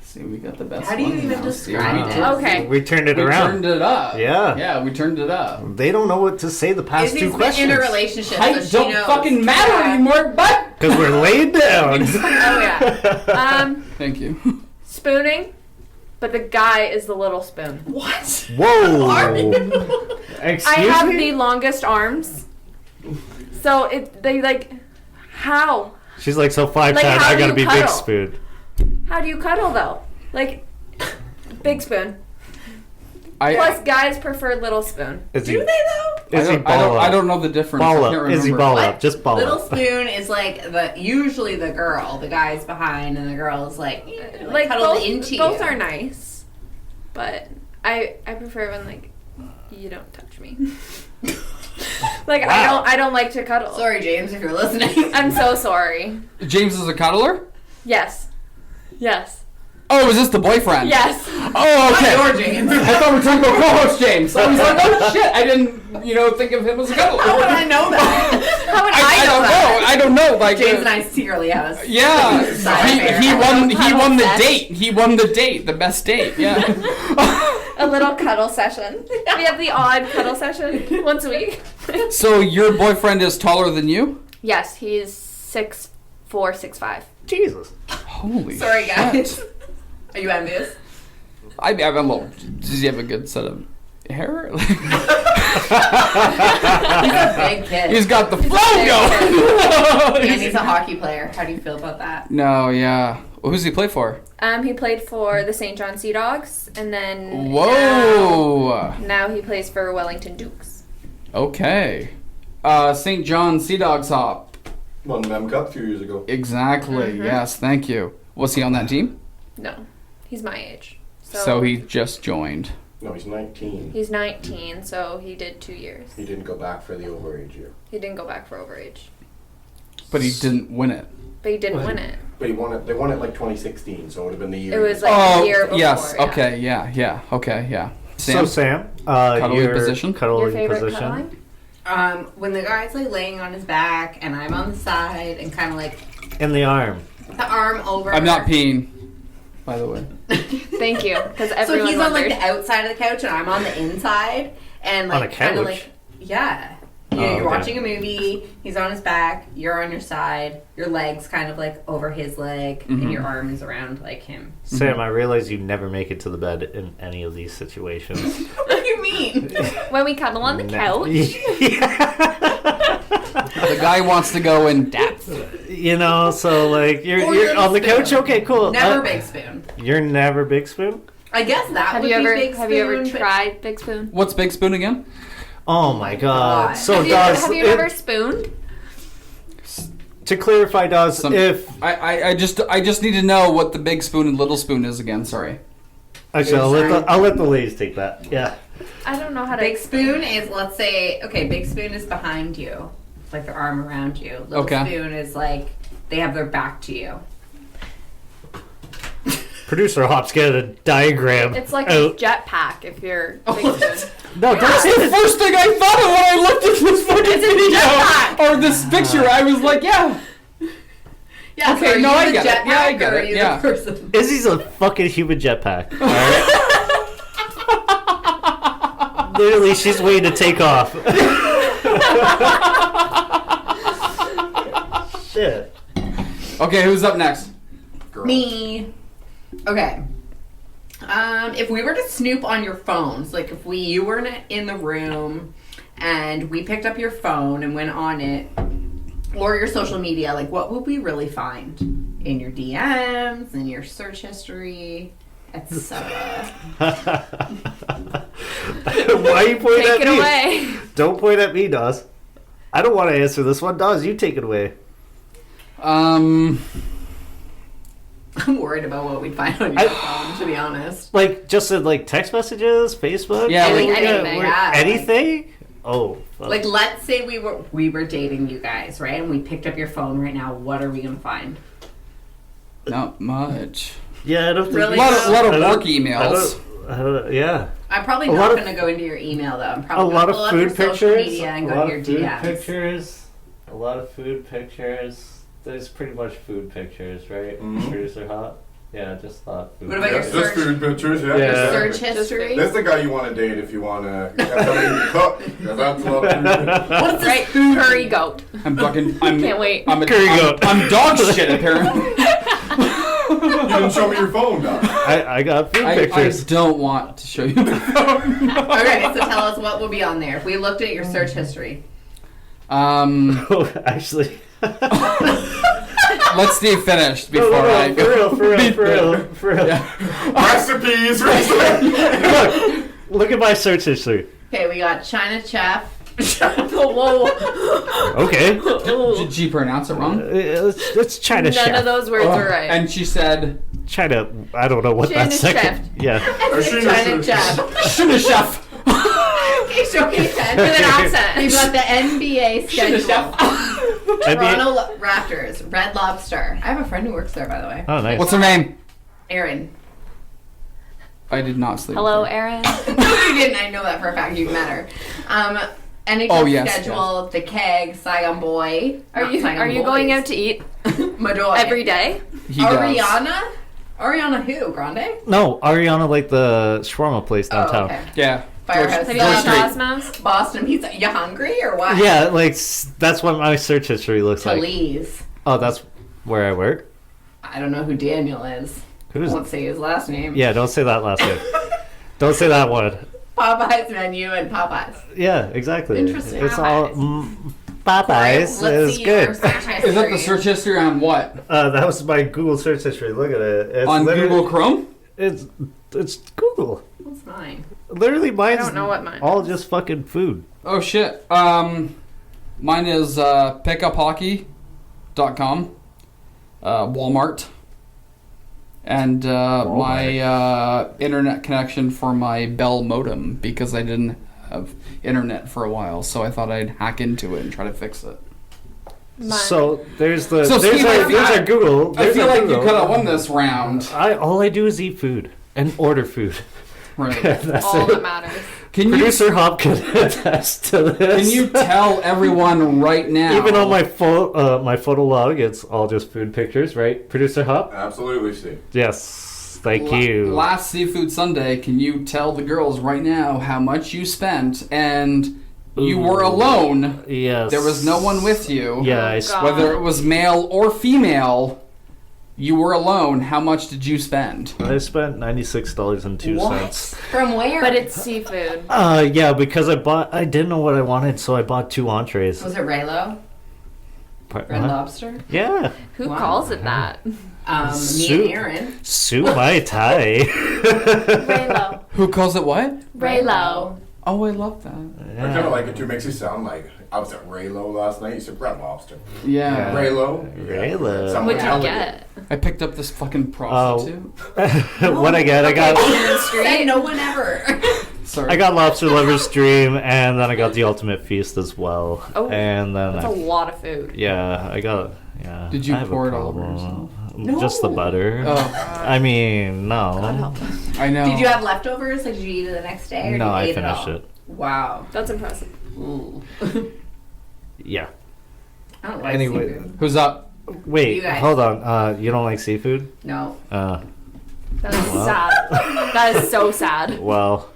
S2: See, we got the best.
S1: How do you
S2: one
S1: even
S2: now.
S1: describe
S2: See,
S1: it?
S3: Okay.
S4: We turned it
S2: We
S4: around.
S2: turned it up.
S4: Yeah.
S2: Yeah, we turned it up.
S4: They don't know what to say the past
S1: Izzy's
S4: two
S1: been
S4: questions.
S1: in a relationship,
S2: Height
S1: so she
S2: don't
S1: knows.
S2: fucking matter
S1: Yeah.
S2: anymore, but.
S4: Because we're laid down.
S3: Oh yeah.
S2: Thank you.
S3: Spooning. but the guy is the little spoon.
S1: What?
S4: Whoa! Excuse
S3: I have
S4: me?
S3: the longest arms. So how?
S4: She's like, so 5'10",
S3: how
S4: I
S3: do
S4: gotta
S3: you
S4: be
S3: cuddle?
S4: big spoon.
S3: How do you cuddle though? Like, big spoon.
S2: I
S3: Plus, guys prefer little spoon.
S1: Do they though?
S4: Izzy,
S2: I don't know the difference. I
S4: Ball
S2: can't
S4: up.
S2: remember.
S4: Izzy, ball
S1: What?
S4: up. Just ball
S1: Little
S4: up.
S1: spoon is like usually the girl, the guy's behind, and the girl is like cuddled
S3: both,
S1: into
S3: both
S1: you.
S3: are nice, but I prefer when like you don't touch me. Like
S4: Wow.
S3: I don't like to cuddle.
S1: Sorry, James, if you're listening.
S3: I'm so sorry.
S2: James is a cuddler?
S3: Yes.
S2: Oh, is this the boyfriend?
S3: Yes.
S2: Oh, okay.
S1: Not your James.
S2: I thought we were talking about co-host James. I was like, oh shit, I didn't, think of him as a cuddler.
S1: How would I know that?
S3: How would
S2: I don't know. I don't know. Like
S1: James and I secretly have a
S2: yeah,
S1: side affair.
S2: he won the
S3: Cuddle
S2: date. He won the date, the best date. Yeah.
S3: a little cuddle session. We have the odd cuddle session once a week.
S2: So your boyfriend is taller than you?
S3: Yes, he's 6'4", 6'5".
S4: Jesus.
S2: Holy.
S1: Sorry,
S2: shit.
S1: guys. Are you envious?
S2: I'm a little. Does he have a good set of hair?
S1: He's a big kid.
S2: He's got the flow
S1: And
S2: going.
S1: he's a hockey player. How do you feel about that?
S2: No, yeah. Well, who's he play for?
S3: He played for the St. John Sea Dogs, and then
S2: Whoa.
S3: now he plays for Wellington Dukes.
S2: Okay. St. John Sea Dogs hop.
S5: Won the Mem Cup a few years ago.
S2: Exactly. Yes. Thank you. Was he on that team?
S3: No, he's my age.
S2: So he just joined.
S5: No, he's 19.
S3: He's 19, so he did 2 years.
S5: He didn't go back for the overage year.
S3: He didn't go back for overage,
S2: But he didn't win it.
S3: but he didn't win it.
S5: But he won it. They won it like 2016, so it would have been the year.
S3: It was like a year before.
S2: yes.
S3: yeah.
S2: Okay. Yeah. Okay. Yeah.
S4: So Sam,
S2: Cuddling
S4: your
S2: position?
S3: Your
S4: cuddling
S3: favorite
S4: position
S3: cuddling?
S1: When the guy's like laying on his back and I'm on the side and kind of like
S4: in the arm.
S1: the arm over.
S2: I'm not peeing, by the way.
S3: Thank you, because
S1: So
S3: everyone
S1: he's on like
S3: wondered.
S1: the outside of the couch and I'm on the inside and
S4: On
S1: like
S4: a
S1: kind of
S4: couch?
S1: like yeah.
S4: Oh,
S1: You're
S4: okay.
S1: watching a movie. He's on his back. You're on your side. Your leg's kind of like over his leg, and your arm is around like him.
S4: Sam, I realize you never make it to the bed in any of these situations.
S1: What do you mean?
S3: When we cuddle on the couch.
S2: The guy wants to go in depth.
S4: You know, so like
S1: Or
S4: you're
S1: little
S4: on the
S1: spoon.
S4: couch. Okay, cool.
S1: Never big spoon.
S4: You're never big spoon.
S1: I guess that
S3: Have
S1: would
S3: you
S1: be
S3: ever
S1: big spoon.
S3: have you ever
S1: but-
S3: tried Big Spoon?
S2: What's Big Spoon again?
S4: Oh my god.
S1: God.
S4: So
S3: Have you,
S4: Dawes,
S3: have you ever spooned?
S4: to clarify, Dawes, if
S2: I just need to know what the Big Spoon and Little Spoon is again. Sorry.
S4: actually I'll let the ladies take that. Yeah.
S3: I don't know how to.
S1: Big spoon is, let's say, okay, big spoon is behind you, like their arm around you. Little
S2: Okay.
S1: spoon is like they have their back to you.
S4: Producer Hops get a diagram.
S3: It's like
S4: out.
S3: a jetpack if you're
S1: Oh,
S3: Big Spoon.
S4: No,
S2: That's
S4: don't
S2: the first thing I thought of when I looked at this fucking video
S1: jetpack.
S2: or this picture. I was like, yeah.
S1: Yeah,
S2: Okay,
S1: so are
S2: no,
S1: you
S2: I
S1: the
S2: get it.
S1: jetpack
S2: Yeah, I get
S1: or are
S2: it,
S1: you the
S2: yeah.
S1: person?
S4: Izzy's a fucking human jetpack. Alright? Literally, she's waiting to take off. Shit.
S2: Okay, who's up next?
S5: Girl.
S1: Me. Okay. If we were to snoop on your phones, like if you were in the room and we picked up your phone and went on it, or your social media, like what would we really find in your DMs, in your search history, etc.
S4: Why are you pointing
S3: Take
S4: at
S3: it
S4: me?
S3: away.
S4: Don't point at me, Dawes. I don't want to answer this one. Dawes, you take it away.
S1: I'm worried about what we'd find on your phone, to be honest.
S4: Like, just in, like, text messages, Facebook?
S2: Yeah, like-
S1: Anything, yeah.
S4: Anything? Oh. fuck.
S1: Like, let's say we were dating you guys, right? And we picked up your phone right now. What are we gonna find?
S2: Not much.
S4: Yeah, I don't think...
S1: Really?
S2: A lot of
S4: I don't-
S2: work emails.
S4: I don't, yeah.
S1: I'm probably
S4: A
S1: not
S4: lot of-
S1: gonna go into your email though. I'm
S4: A
S1: probably
S4: lot
S1: gonna
S4: of
S1: pull up
S4: food
S1: your social
S4: pictures.
S1: media and
S4: A
S1: go
S4: lot
S1: to your
S4: of food
S1: DMs.
S4: pictures. A lot of food pictures. There's pretty much food pictures, right?
S5: Mhm.
S4: Producer Hot? Yeah, just thought food
S1: What about your
S5: Yes,
S4: pictures.
S5: just food pictures, yeah.
S4: Yeah.
S1: Search history.
S5: That's the guy you want to date if you want to get somebody to cook. 'Cause that's a lot of food.
S1: What's this
S3: Right,
S1: food?
S3: curry goat.
S2: I'm
S3: Can't wait.
S2: I'm
S4: Curry goat.
S2: I'm dog shit apparently.
S5: You didn't show me your phone, Doc.
S4: I got food
S2: I
S4: pictures.
S2: don't want to show you my phone.
S1: Okay, so tell us what will be on there. If we looked at your search history.
S4: Oh, actually.
S2: Let's stay finished before I go.
S4: For real.
S5: Recipes.
S4: Look at my search history.
S1: Okay, we got China Chef. Whoa.
S4: Okay.
S2: Did she pronounce it wrong?
S4: It's China
S3: None
S4: chef.
S3: of those words were right.
S2: And she said,
S4: China. I don't know what
S3: China
S4: that second.
S3: chef.
S4: Yeah.
S1: China Chef.
S2: "Shouldn't chef."
S1: Okay, show me
S3: With an
S1: that.
S3: accent.
S1: We've got the NBA schedule.
S4: Maybe-
S1: Toronto Raptors, Red Lobster. I have a friend who works there, by the way.
S4: Oh, nice.
S2: What's her name?
S1: Aaron.
S2: I did not sleep.
S3: Hello,
S2: with her.
S3: Aaron.
S1: No, you didn't. I know that for a fact. You've met her. NHL
S2: Oh, yes,
S1: schedule, the Keg, Saigon Boy.
S3: Are you going out to eat
S1: Madoy.
S3: every day?
S2: He does.
S1: Ariana? Ariana who? Grande?
S4: No, Ariana, like the shawarma place
S1: Oh,
S4: downtown.
S1: okay.
S2: Yeah.
S1: Firehouse.
S3: Have you
S2: George
S3: gone to
S2: Street.
S3: Osmos?
S1: Boston Pizza. You hungry or what?
S4: Yeah, like that's what my search history looks like.
S1: Talese.
S4: Oh, that's where I work.
S1: I don't know who Daniel is.
S4: Who's?
S1: Won't say his last name.
S4: Yeah, don't say that last name. Don't say that one.
S1: Popeyes menu and Popeyes.
S4: Yeah, exactly.
S1: Interesting.
S4: It's all Popeyes
S1: Let's
S4: is
S1: see your
S4: good.
S1: search history.
S2: Is that the search history on what?
S4: That was my Google search history. Look at it. It's
S2: On
S4: literally-
S2: Google Chrome?
S4: It's Google.
S1: What's mine?
S4: Literally, mine's
S3: I don't know what mine
S4: all
S3: is.
S4: just fucking food.
S2: Oh shit. Mine is pickuphockey.com, Walmart, and my internet connection for my Bell modem because I didn't have internet for a while, so I thought I'd hack into it and try to fix it.
S3: Mine.
S4: So there's the
S2: So,
S4: there's,
S2: Steve,
S4: our,
S2: I feel-
S4: there's our Google.
S2: I
S4: There's
S2: feel
S4: our
S2: like you
S4: Google.
S2: could have won this round.
S4: All I do is eat food and order food.
S2: Right.
S4: That's
S3: all
S4: it.
S3: that matters.
S2: Can you
S4: Producer Hop can attest to this.
S2: can you tell everyone right now?
S4: Even on my my photo log, it's all just food pictures, right? Producer Hop.
S5: Absolutely, Steve.
S4: Yes, thank you.
S2: Last Seafood Sunday, can you tell the girls right now how much you spent and you were alone?
S4: Yes.
S2: There was no one with you.
S4: Yeah,
S3: Oh,
S4: I
S3: God.
S2: Whether it was male or female, you were alone. How much did you spend?
S4: I spent $96.02.
S1: From where?
S3: But it's seafood.
S4: Yeah, because I didn't know what I wanted, so I bought 2 entrees.
S1: Was it Raylo? Red
S4: What?
S1: Lobster?
S4: Yeah,
S3: Who
S1: Wow.
S3: calls it that?
S1: Me
S4: Soup.
S1: and Aaron.
S4: Su Mai Tai.
S3: Raylo.
S2: Who calls it what?
S3: Raylo.
S2: Oh, I love that.
S5: I kind of like it too. Makes you sound like I was at Raylo last night. You said Red Lobster.
S2: Yeah.
S5: Raylo.
S4: Raylo.
S5: Sound
S3: What'd you
S5: elegant.
S3: get?
S2: I picked up this fucking prostitute.
S4: What I got? I got
S1: Say no one ever.
S2: Sorry.
S4: I got Lobster Lover's Dream, and then I got the Ultimate Feast as well.
S3: Oh,
S4: and then
S3: That's a lot of food.
S4: yeah, I got yeah.
S2: Did you
S4: I have a
S2: pour it all over
S4: problem.
S1: yourself?
S4: Just the
S1: No.
S4: butter.
S2: Oh,
S4: I mean,
S3: God
S4: no.
S3: help us.
S2: I know.
S1: Did you have leftovers? Like, did you eat it the next day? Or
S4: No,
S1: did you
S4: I
S1: eat
S4: finished
S1: all?
S4: it.
S1: Wow.
S3: That's impressive.
S1: Ooh.
S4: Yeah.
S1: I don't like
S4: Anyway.
S1: seafood.
S2: Who's up?
S4: Wait,
S1: You guys.
S4: hold on. You don't like seafood?
S1: No.
S3: That is sad. That is so sad.
S4: Well,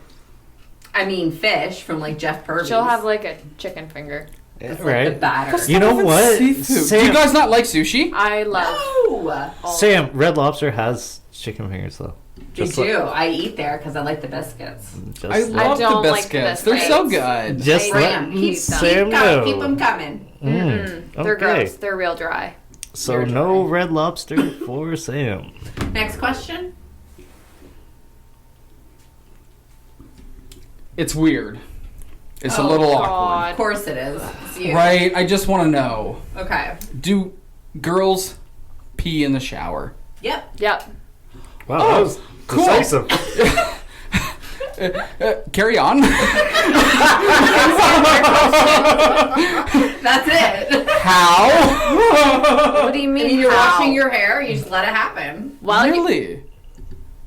S1: I mean, fish from like Jeff Purvis.
S3: She'll have like a chicken finger.
S1: It's like
S4: right.
S1: the batter.
S4: You know what?
S2: Seafood. Do
S4: Sam,
S2: you guys not like sushi?
S3: I love
S1: No.
S3: all
S4: Sam, Red Lobster has chicken fingers though.
S1: They
S4: Just
S1: do.
S4: like-
S1: I eat there because I like the biscuits.
S4: Just
S2: I
S4: like-
S2: love
S3: don't
S2: the
S3: like the
S2: biscuits. They're so
S3: biscuits.
S2: good.
S4: Just
S1: Ram.
S4: let
S1: Keep
S4: Sam
S1: them
S4: know.
S1: Keep them coming.
S3: They're
S4: Okay.
S3: gross. They're real dry.
S4: So
S1: You're
S4: no
S1: dry.
S4: Red Lobster for Sam.
S1: Next question.
S2: It's weird. It's a
S1: Oh,
S2: little
S1: Of
S2: awkward.
S1: course it is. It's you.
S2: Right? I just want to know.
S1: Okay.
S2: Do girls pee in the shower?
S1: Yep.
S3: Yep.
S4: Wow,
S2: Oh,
S4: that was
S2: cool.
S4: decisive.
S2: Carry on.
S1: That's it.
S2: How?
S3: What do you
S1: I
S3: mean?
S1: mean, you're
S3: how?
S1: washing your hair. You just let it happen.
S3: Well, you-
S2: Really?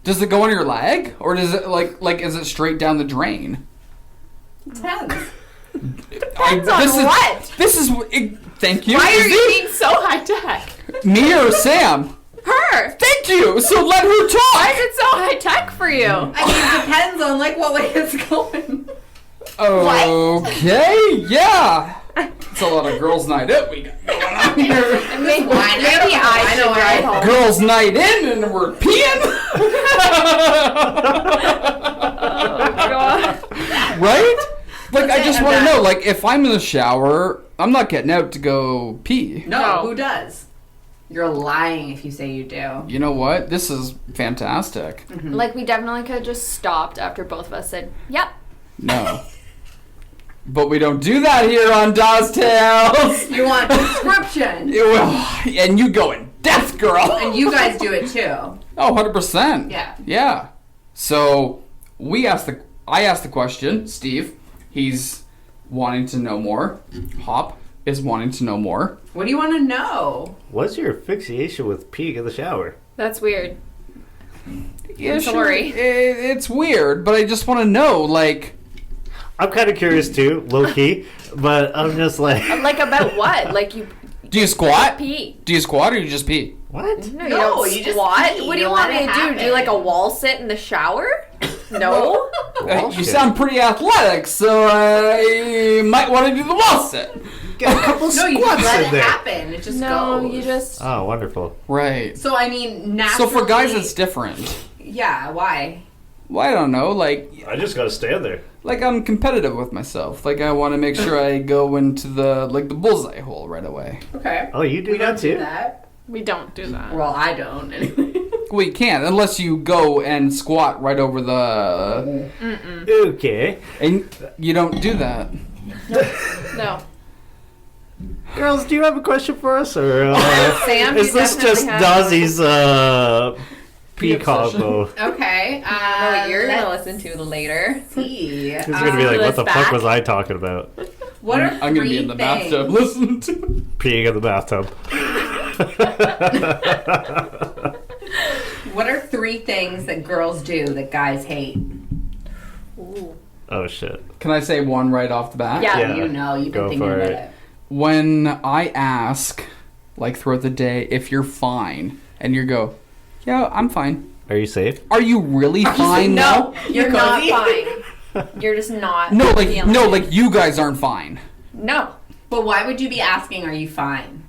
S2: Does it go on your leg, or does it like is it straight down the drain?
S1: Depends.
S3: Depends on what?
S2: This is. Thank you.
S3: Why are
S2: Is
S3: you
S2: it
S3: being so high tech?
S2: me or Sam?
S3: Her.
S2: Thank you. So let her
S3: Why
S2: talk.
S3: is it so high tech for you?
S1: I mean, it depends on like what way it's going.
S2: Okay. Yeah. It's a lot of girls' night out we got going on.
S3: Maybe I should drive home.
S2: Girls' night in and we're peeing.
S3: Oh, God.
S2: Right? Like, I just want to know, like, if I'm in the shower, I'm not getting out to go pee.
S1: No, who does? You're lying if you say you do.
S2: You know what? This is fantastic.
S3: Like, we definitely could have just stopped after both of us said, yep.
S2: No. But we don't do that here on Dawes Tales.
S1: You want a description.
S2: And you go in depth, girl.
S1: And you guys do it too.
S2: Oh, 100%.
S1: Yeah.
S2: Yeah. So, I asked the question, Steve. He's wanting to know more. Hop is wanting to know more.
S1: What do you want to know?
S4: What's your fixation with peeing in the shower?
S3: That's weird.
S2: Yeah,
S3: I'm sorry.
S2: It's weird, but I just want to know, like...
S4: I'm kind of curious too, low key, but I'm just like...
S3: Like, about what? Like, you
S2: Do you squat?
S3: pee.
S2: Do you squat or you just pee?
S4: What?
S3: No,
S1: No,
S3: you
S1: you
S3: don't
S1: just
S3: squat.
S1: pee.
S3: What do you
S1: You
S3: want
S1: let
S3: me
S1: it
S3: to do?
S1: happen.
S3: Do like a wall sit in the shower? No.
S2: You sound pretty athletic, so you might want to do the wall sit.
S4: Get a couple
S1: No, you just
S4: squats
S1: let
S4: in
S1: it
S4: there.
S1: happen. It just
S3: No,
S1: goes.
S3: you just...
S4: Oh, wonderful.
S2: Right.
S1: So, I mean,
S2: So
S1: naturally...
S2: for guys, it's different.
S1: Yeah, why?
S2: Well, I don't know. Like
S4: I just gotta stand there.
S2: I'm competitive with myself. Like, I want to make sure I go into the bullseye hole right away.
S1: Okay.
S4: Oh, you do
S1: We
S4: that
S1: don't do
S4: too?
S1: that.
S3: We don't do that.
S1: Well, I don't, anyway.
S2: Well, you can't unless you go and squat right over the...
S4: Okay.
S2: And you don't do that.
S3: No.
S4: Girls, do you have a question for us? Or
S3: Sam,
S4: is
S3: you
S4: this just
S3: definitely have-
S4: Dawsy's pee
S2: obsession.
S4: combo?
S1: Okay.
S3: I know what you're going to listen to later.
S1: See.
S4: He's gonna be like, what the
S3: back.
S4: fuck was I talking about?
S1: What are
S2: I'm gonna be
S1: three
S2: in the
S1: things?
S2: bathtub listening to...
S4: Peeing in the bathtub.
S1: What are 3 things that girls do that guys hate?
S3: Ooh.
S4: Oh shit.
S2: Can I say one right off the bat?
S3: Yeah.
S4: Yeah.
S1: You know, you've
S4: Go
S1: been thinking
S4: for
S1: about
S4: it.
S1: it.
S2: When I ask, like throughout the day, if you're fine, and you go, yeah, I'm fine.
S4: Are you safe?
S2: Are you really fine
S1: No,
S2: now?
S3: You're
S1: You
S3: not
S1: cozy?
S3: fine. You're just not.
S2: No,
S3: feeling
S2: like
S3: it.
S2: you guys aren't fine.
S3: No.
S1: But why would you be asking, are you fine?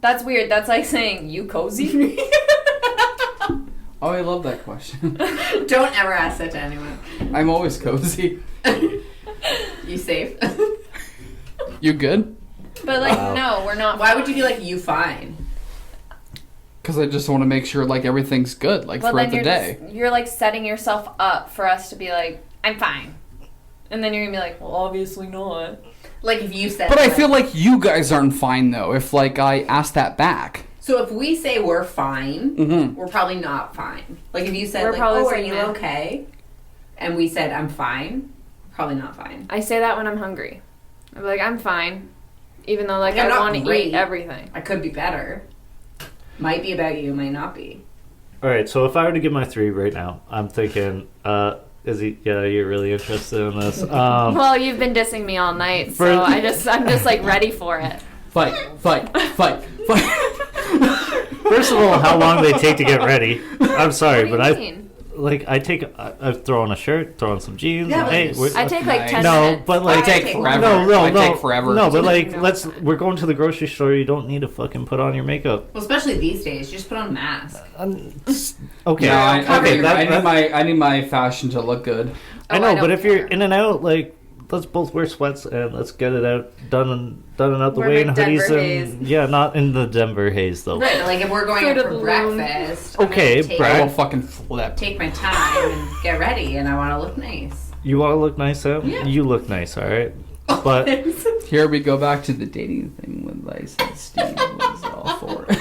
S3: That's weird. That's like saying, you cozy?
S2: Oh, I love that question.
S1: Don't ever ask that to anyone.
S2: I'm always cozy.
S1: You safe?
S2: You good?
S3: But like,
S4: Wow.
S3: no, we're not.
S1: Why would you be like, you fine?
S2: Because I just want to make sure like everything's good, like
S3: Well,
S2: throughout
S3: then
S2: the day.
S3: you're like setting yourself up for us to be like, I'm fine. And then you're going to be like, well, obviously not.
S1: Like if you said
S2: But I
S1: that.
S2: feel like you guys aren't fine though. If like I ask that back.
S1: So if we say we're fine,
S2: Mm-hmm.
S1: we're probably not fine. Like if you said
S3: We're
S1: like,
S3: probably
S1: oh, are
S3: saying
S1: you
S3: that.
S1: okay? And we said, I'm fine, probably not fine.
S3: I say that when I'm hungry. I'm like, I'm fine. Even though like
S1: Like, I'm
S3: I
S1: not
S3: want to
S1: great.
S3: eat everything.
S1: I could be better. Might be about you, might not be.
S4: Alright, so if I were to give my 3 right now, I'm thinking, Izzy, yeah, you're really interested in this.
S3: Well, you've been dissing me all night, so I'm just like ready for it.
S2: Fight.
S4: First of all, how long do they take to get ready? I'm sorry,
S3: What
S4: but
S3: do you
S4: I
S3: mean?
S4: like I throw on a shirt, throw on some jeans.
S1: Yeah,
S4: and, hey,
S1: but-
S4: we're-
S3: I take like 10
S4: no,
S3: minutes.
S4: but
S2: I
S4: like
S2: take
S1: take
S2: forever.
S4: no,
S2: I
S4: no,
S2: take forever.
S4: No, but like
S3: No.
S4: we're going to the grocery store. You don't need to fucking put on your makeup.
S1: Well, especially these days, you just put on a mask.
S4: Okay,
S2: No,
S4: okay,
S2: I need my fashion to look good.
S4: I
S3: Oh,
S4: know,
S3: I
S4: but
S3: don't
S4: if you're
S3: care.
S4: in and out, like let's both wear sweats and let's get it out done and out the
S3: We're
S4: way
S3: in
S4: in
S3: the
S4: hoodies
S3: Denver
S4: and
S3: haze.
S4: yeah, not in the Denver haze though.
S1: Right, but like if we're going
S3: Fruit
S1: out
S3: of
S1: for
S3: the Loom.
S1: breakfast, I'm
S4: Okay,
S1: gonna
S2: I will
S4: Brad.
S2: fucking flip.
S1: take my time and get ready, and I want to look nice.
S4: You want to look nice, Sam?
S1: Yeah.
S4: You look nice, all right. But
S2: Here we go back to the dating thing when I said Steve was all for it.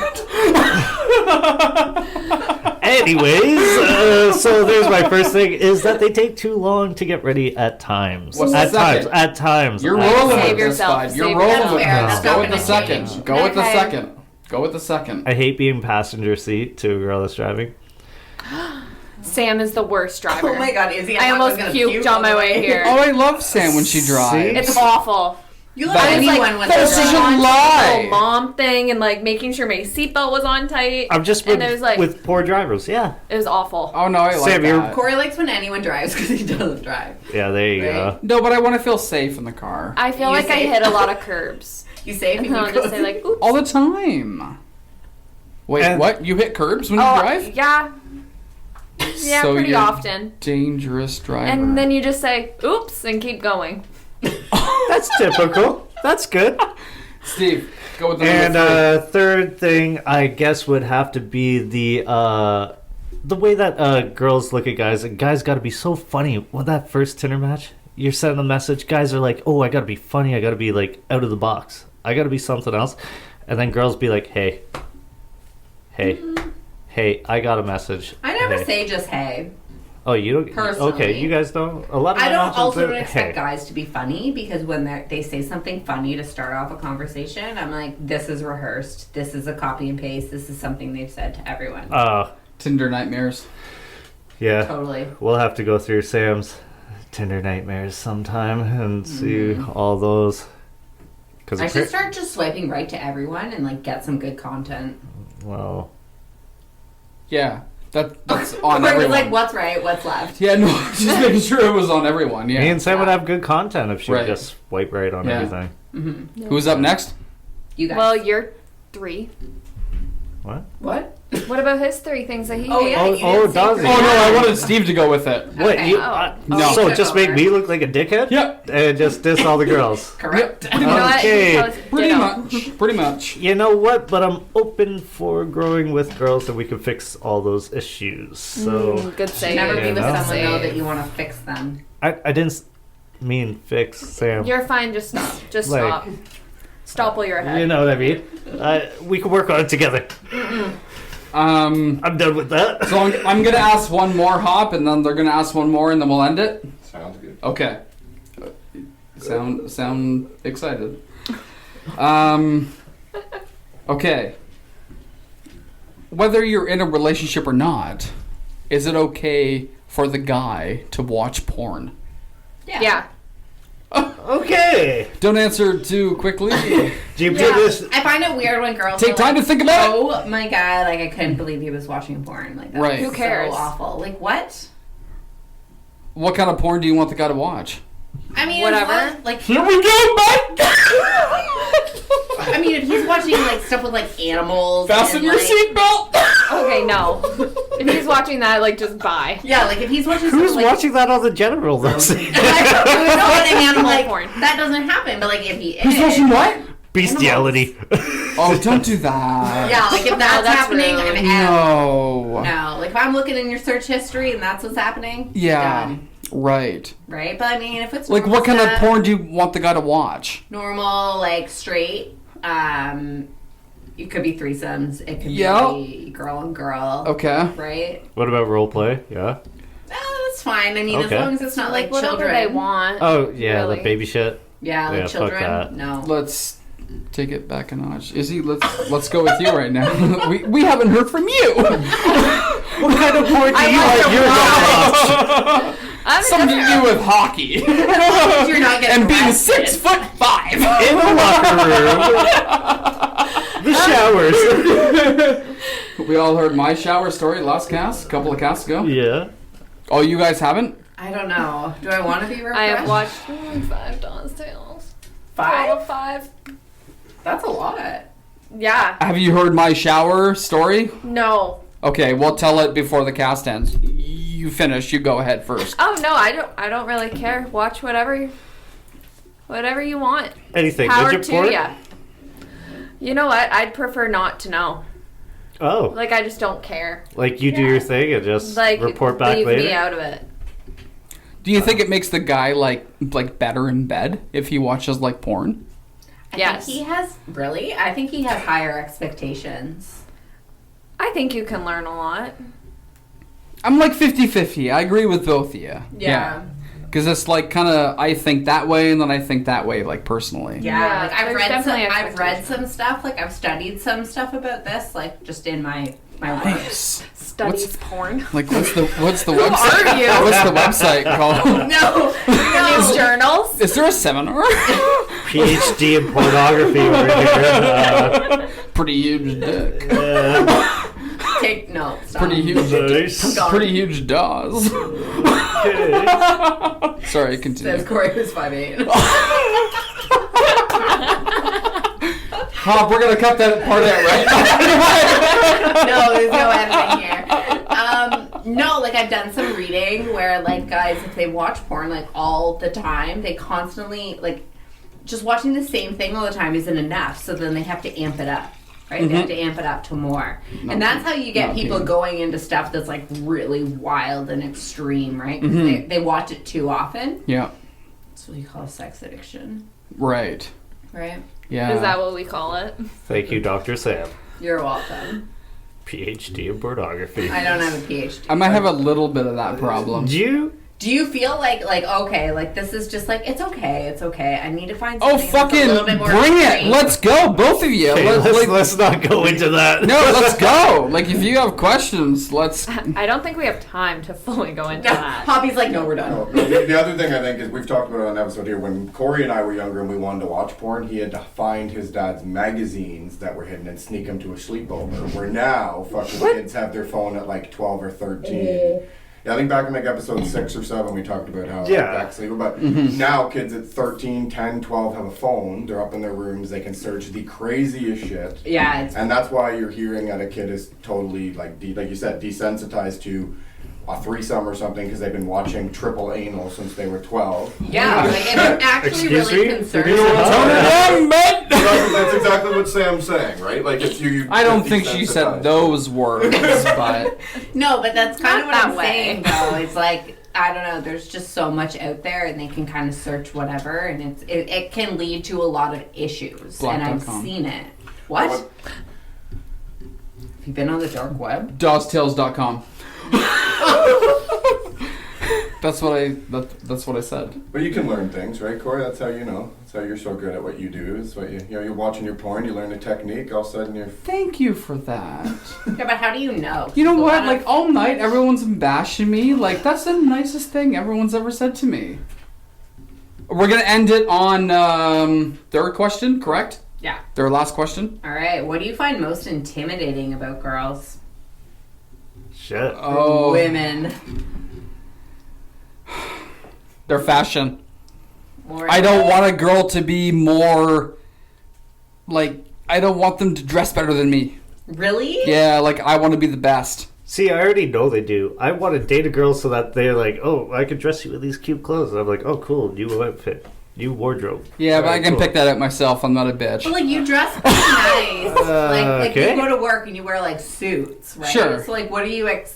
S4: anyways, so there's my first thing is that they take too long to get ready at times.
S2: What's the
S4: At times.
S2: second?
S4: At times.
S2: You're
S4: At
S2: rolling
S4: times.
S3: Save
S2: with this,
S3: yourself,
S2: bud. You're
S3: save
S2: rolling
S3: yourself.
S2: with
S1: That's fair.
S2: this.
S1: That's
S2: Go
S1: not
S2: with the
S1: gonna
S2: second.
S1: change.
S2: Go with the
S3: Okay.
S2: second. Go with the second.
S4: I hate being passenger seat to a girl that's driving.
S3: Sam is the worst driver.
S1: Oh my god, Izzy!
S3: I almost puked on my way here.
S2: Oh, I love Sam when she drives.
S4: See?
S3: It's awful.
S1: You let
S2: That is
S1: anyone
S3: like
S1: with
S2: that's
S1: their
S2: such a
S1: own-
S2: lie.
S3: Little mom thing and like making sure my seatbelt was on tight.
S4: I'm just
S3: And
S4: with,
S3: there's, like-
S4: with poor drivers. Yeah.
S3: It was awful.
S2: Oh no, I like
S4: Sam, you're-
S2: that.
S1: Corey likes when anyone drives because he doesn't drive.
S4: Yeah, there you
S1: Right.
S4: go.
S2: No, but I want to feel safe in the car.
S3: I feel
S1: You
S3: like I
S1: say-
S3: hit a lot of curbs.
S1: You safe?
S3: And
S1: And
S3: then
S1: you
S3: I'll
S1: go
S3: just say like, oops.
S2: All the time. Wait,
S4: And-
S2: what? You hit curbs when you drive?
S3: Yeah. Yeah,
S2: So
S3: pretty
S2: you're
S3: often.
S2: Dangerous driver.
S3: And then you just say, oops, and keep going.
S4: That's typical. That's good.
S2: Steve, go with the
S4: And
S2: number 3.
S4: third thing, I guess, would have to be the way that girls look at guys. And guys got to be so funny. Well, that first Tinder match, you're sending a message. Guys are like, "Oh, I got to be funny. I got to be like out of the box. I got to be something else." And then girls be like, "Hey, I got a message."
S1: I never
S4: Hey.
S1: say just hey.
S4: Oh, you don't.
S1: Personally.
S4: Okay, you guys don't. A lot of
S1: I
S4: my
S1: don't
S4: options
S1: also
S4: are,
S1: don't expect
S4: hey.
S1: guys to be funny because when they say something funny to start off a conversation, I'm like, this is rehearsed. This is a copy and paste. This is something they've said to everyone.
S2: Tinder nightmares.
S4: Yeah.
S1: Totally.
S4: We'll have to go through Sam's Tinder nightmares sometime and see all those. Cause
S1: I should start just swiping right to everyone and like get some good content.
S4: Well,
S2: Yeah, that's on
S1: Where it was
S2: everyone.
S1: like, what's right, what's left.
S2: Yeah, no, just making sure it was on everyone.
S4: me
S2: Yeah.
S4: and Sam would have good content if she
S2: Right.
S4: would just swipe right on
S2: Yeah.
S4: everything.
S2: Who's up next?
S1: You guys.
S3: Well, you're 3.
S4: What?
S1: what?
S3: What about his 3 things that he
S1: Oh,
S3: hates?
S1: yeah. you
S4: Oh,
S1: didn't say
S4: Dawsy.
S1: three.
S2: Oh no, I wanted Steve to go with it.
S4: What?
S1: Okay.
S4: You?
S3: Oh.
S4: So
S1: Oh.
S4: just make me look like a dickhead?
S2: Yep.
S4: And just diss all the girls.
S1: Correct.
S3: You know what?
S4: Okay.
S3: He goes,
S2: Pretty
S3: ditto.
S2: much. Pretty much.
S4: You know what? But I'm open for growing with girls and we can fix all those issues. So
S3: Good save.
S1: Never be
S4: Yeah,
S1: with
S4: no.
S1: someone though
S3: Save.
S1: that you want to fix them.
S4: I didn't mean fix, Sam.
S3: You're fine. Just stop. Just
S4: Like-
S3: stop. Stop while you're ahead.
S4: You know what I mean? We can work on it together. I'm done with that.
S2: So I'm gonna ask one more hop, and then they're gonna ask one more, and then we'll end it.
S5: Sounds good.
S2: Okay. Sound excited. Okay. Whether you're in a relationship or not, is it okay for the guy to watch porn?
S3: Yeah.
S4: Okay.
S2: Don't answer too quickly.
S4: Do you put
S3: Yeah.
S4: this?
S1: I find it weird when girls
S2: Take
S1: are
S2: time
S1: like,
S2: to think about it.
S1: oh my god, like I couldn't believe he was watching porn. Like that's
S2: Right.
S3: Who cares?
S1: so awful. Like what?
S2: What kind of porn do you want the guy to watch?
S1: I mean,
S3: Whatever.
S1: Like
S2: Here we go, Mike!
S1: I mean, if he's watching like stuff with like animals,
S2: Fasten
S1: and,
S2: your
S1: like,
S2: seatbelt!
S3: Okay, no. If he's watching that, like, just bye.
S1: Yeah, like if he's watching
S4: Who's
S1: stuff, like,
S4: watching that on the general? That's
S1: I mean, I'm like,
S3: Porn.
S1: that doesn't happen. But like if he
S2: Who's
S1: is,
S2: watching what?
S4: bestiality.
S2: Oh, don't do that.
S1: yeah, like if that's,
S3: that's
S1: happening,
S3: rude.
S1: I'm out.
S2: No.
S1: No, like if I'm looking in your search history and that's what's happening,
S2: Yeah.
S1: done.
S2: Right.
S1: Right? But I mean, if it's
S2: Like,
S1: normal
S2: what kind of
S1: stuff,
S2: porn do you want the guy to watch?
S1: normal, like straight, it could be threesomes. It could
S2: Yeah.
S1: be girl and girl.
S2: Okay.
S1: Right?
S4: What about role play? Yeah.
S1: That's fine. I mean, as
S4: Okay.
S1: long as it's not like
S3: whatever
S1: children.
S3: they want.
S4: Oh yeah,
S3: Really.
S4: the baby shit.
S1: Yeah, like
S4: Yeah, fuck
S1: children.
S4: that.
S1: No.
S2: Let's take it back a notch. Izzy, let's go with you right now. we haven't heard from you.
S4: What kind of porn do
S3: I
S4: you
S3: like
S4: want
S3: the
S4: your
S3: watch.
S2: Something to do with hockey.
S1: You're not getting
S2: And being
S1: arrested.
S2: 6'5".
S4: in the locker room? The showers.
S2: We all heard my shower story last cast, a couple of casts ago.
S4: Yeah.
S2: Oh, you guys haven't?
S1: I don't know. Do I want to be refreshed?
S3: I have watched 5 Dawes Tales.
S1: 5?
S3: 5.
S1: That's a lot.
S3: Yeah.
S2: Have you heard my shower story?
S3: No.
S2: Okay, we'll tell it before the cast ends. You finish. You go ahead first.
S3: Oh no, I don't really care. Watch whatever you want.
S4: Anything.
S3: Power
S4: Midget
S3: to
S4: porn?
S3: ya. You know what? I'd prefer not to know.
S4: Oh.
S3: Like I just don't care.
S4: Like you do your thing and just
S3: Like
S4: report back
S3: leave
S4: later?
S3: me out of it.
S2: Do you think it makes the guy like better in bed if he watches like porn?
S3: Yes.
S1: I think he has really. I think he has higher expectations.
S3: I think you can learn a lot.
S2: I'm like 50-50. I agree with both of you.
S1: Yeah.
S2: Because it's like kind of I think that way and then I think that way, like personally.
S1: Yeah,
S3: Yeah,
S1: like I've
S3: there's
S1: read some.
S3: definitely
S1: I've read
S3: expectations.
S1: some stuff. Like I've studied some stuff about this. Like just in my work.
S2: Nice.
S3: Studies porn.
S2: Like what's the website?
S3: are you?
S2: What's the website called?
S1: No,
S3: News journals.
S2: Is there a seminar?
S4: PhD in pornography over here.
S2: Pretty huge dick.
S1: Take no. Stop.
S2: Pretty huge.
S4: Nice.
S1: Gone.
S2: Pretty huge Dawes.
S4: Okay.
S2: Sorry,
S1: Says
S2: continue.
S1: Corey was 5'8".
S2: Hop, we're gonna cut that part out right now.
S1: No, there's no editing here. No, like I've done some reading where like guys, if they watch porn like all the time, they constantly like just watching the same thing all the time isn't enough. So then they have to amp it up, right? They have to amp it up to more, and that's how you get people going into stuff that's like really wild and extreme, right? Because they watch it too often.
S2: Yeah.
S1: That's what you call sex addiction,
S2: Right.
S1: right?
S2: Yeah.
S3: Is that what we call it?
S4: Thank you, Dr. Sam.
S1: You're welcome.
S4: PhD in pornography.
S1: I don't have a PhD.
S2: I might have a little bit of that problem.
S1: Do you feel like okay, like this is just like it's okay. I need to find
S2: Oh,
S1: something that's a
S2: fucking
S1: little bit more
S2: bring it!
S1: extreme.
S2: Let's go, both of you.
S4: Okay, let's not go into that.
S2: No, let's go. Like, if you have questions, let's.
S3: I don't think we have time to fully go into that.
S1: Poppy's like, no, we're done.
S5: No, the other thing I think is we've talked about it on an episode here. When Corey and I were younger and we wanted to watch porn, he had to find his dad's magazines that were hidden and sneak them to a sleepover. Where now, fucking kids have their phone at like 12 or 13. Yeah, I think back in like episode 6 or 7 we talked about how backsleeper, but now kids at 13, 10, 12 have a phone. They're up in their rooms. They can search the craziest shit.
S1: Yeah, it's
S5: And that's why you're hearing that a kid is totally, like you said, desensitized to a threesome or something because they've been watching triple anal since they were 12.
S1: yeah, like if you're actually
S4: Excuse
S1: really
S4: me?
S1: concerned.
S4: Turn it
S2: on, mate!
S5: That's exactly what Sam's saying, right? Like if you
S2: I don't think she said those words, but
S1: No, but that's kind of
S3: Not
S1: what I'm
S3: that way.
S1: saying though. It's like I don't know. There's just so much out there, and they can kind of search whatever, and it can lead to a lot of issues. And I've
S2: Black.com.
S1: seen it. What? Have you been on the dark web?
S2: DawesTales.com. That's what I said.
S5: But you can learn things, right, Corey? That's how you know. That's how you're so good at what you do. It's what you're watching your porn, you learn a technique, all of a sudden you're...
S2: Thank you for that.
S1: Yeah, but how do you know?
S2: You know
S1: A
S2: what?
S1: lot of-
S2: Like, all night, everyone's been bashing me. Like, that's the nicest thing everyone's ever said to me. We're gonna end it on third question, correct?
S1: Yeah.
S2: Their last question.
S1: All right. What do you find most intimidating about girls?
S4: Shit.
S2: Oh,
S1: Women.
S2: their fashion.
S1: Or
S2: I don't want a girl to be more, like, I don't want them to dress better than me.
S1: Really?
S2: Yeah, like, I want to be the best.
S4: See, I already know they do. I want to date a girl so that they're like, oh, I could dress you with these cute clothes. And I'm like, oh, cool, new outfit, new wardrobe.
S2: Yeah, but I
S4: Alright,
S2: can
S4: cool.
S2: pick that out myself. I'm not a bitch.
S1: But like you dress pretty nice. Like
S4: okay.
S1: you go to work and you wear like suits, right?
S2: Sure.
S1: So like, what do you like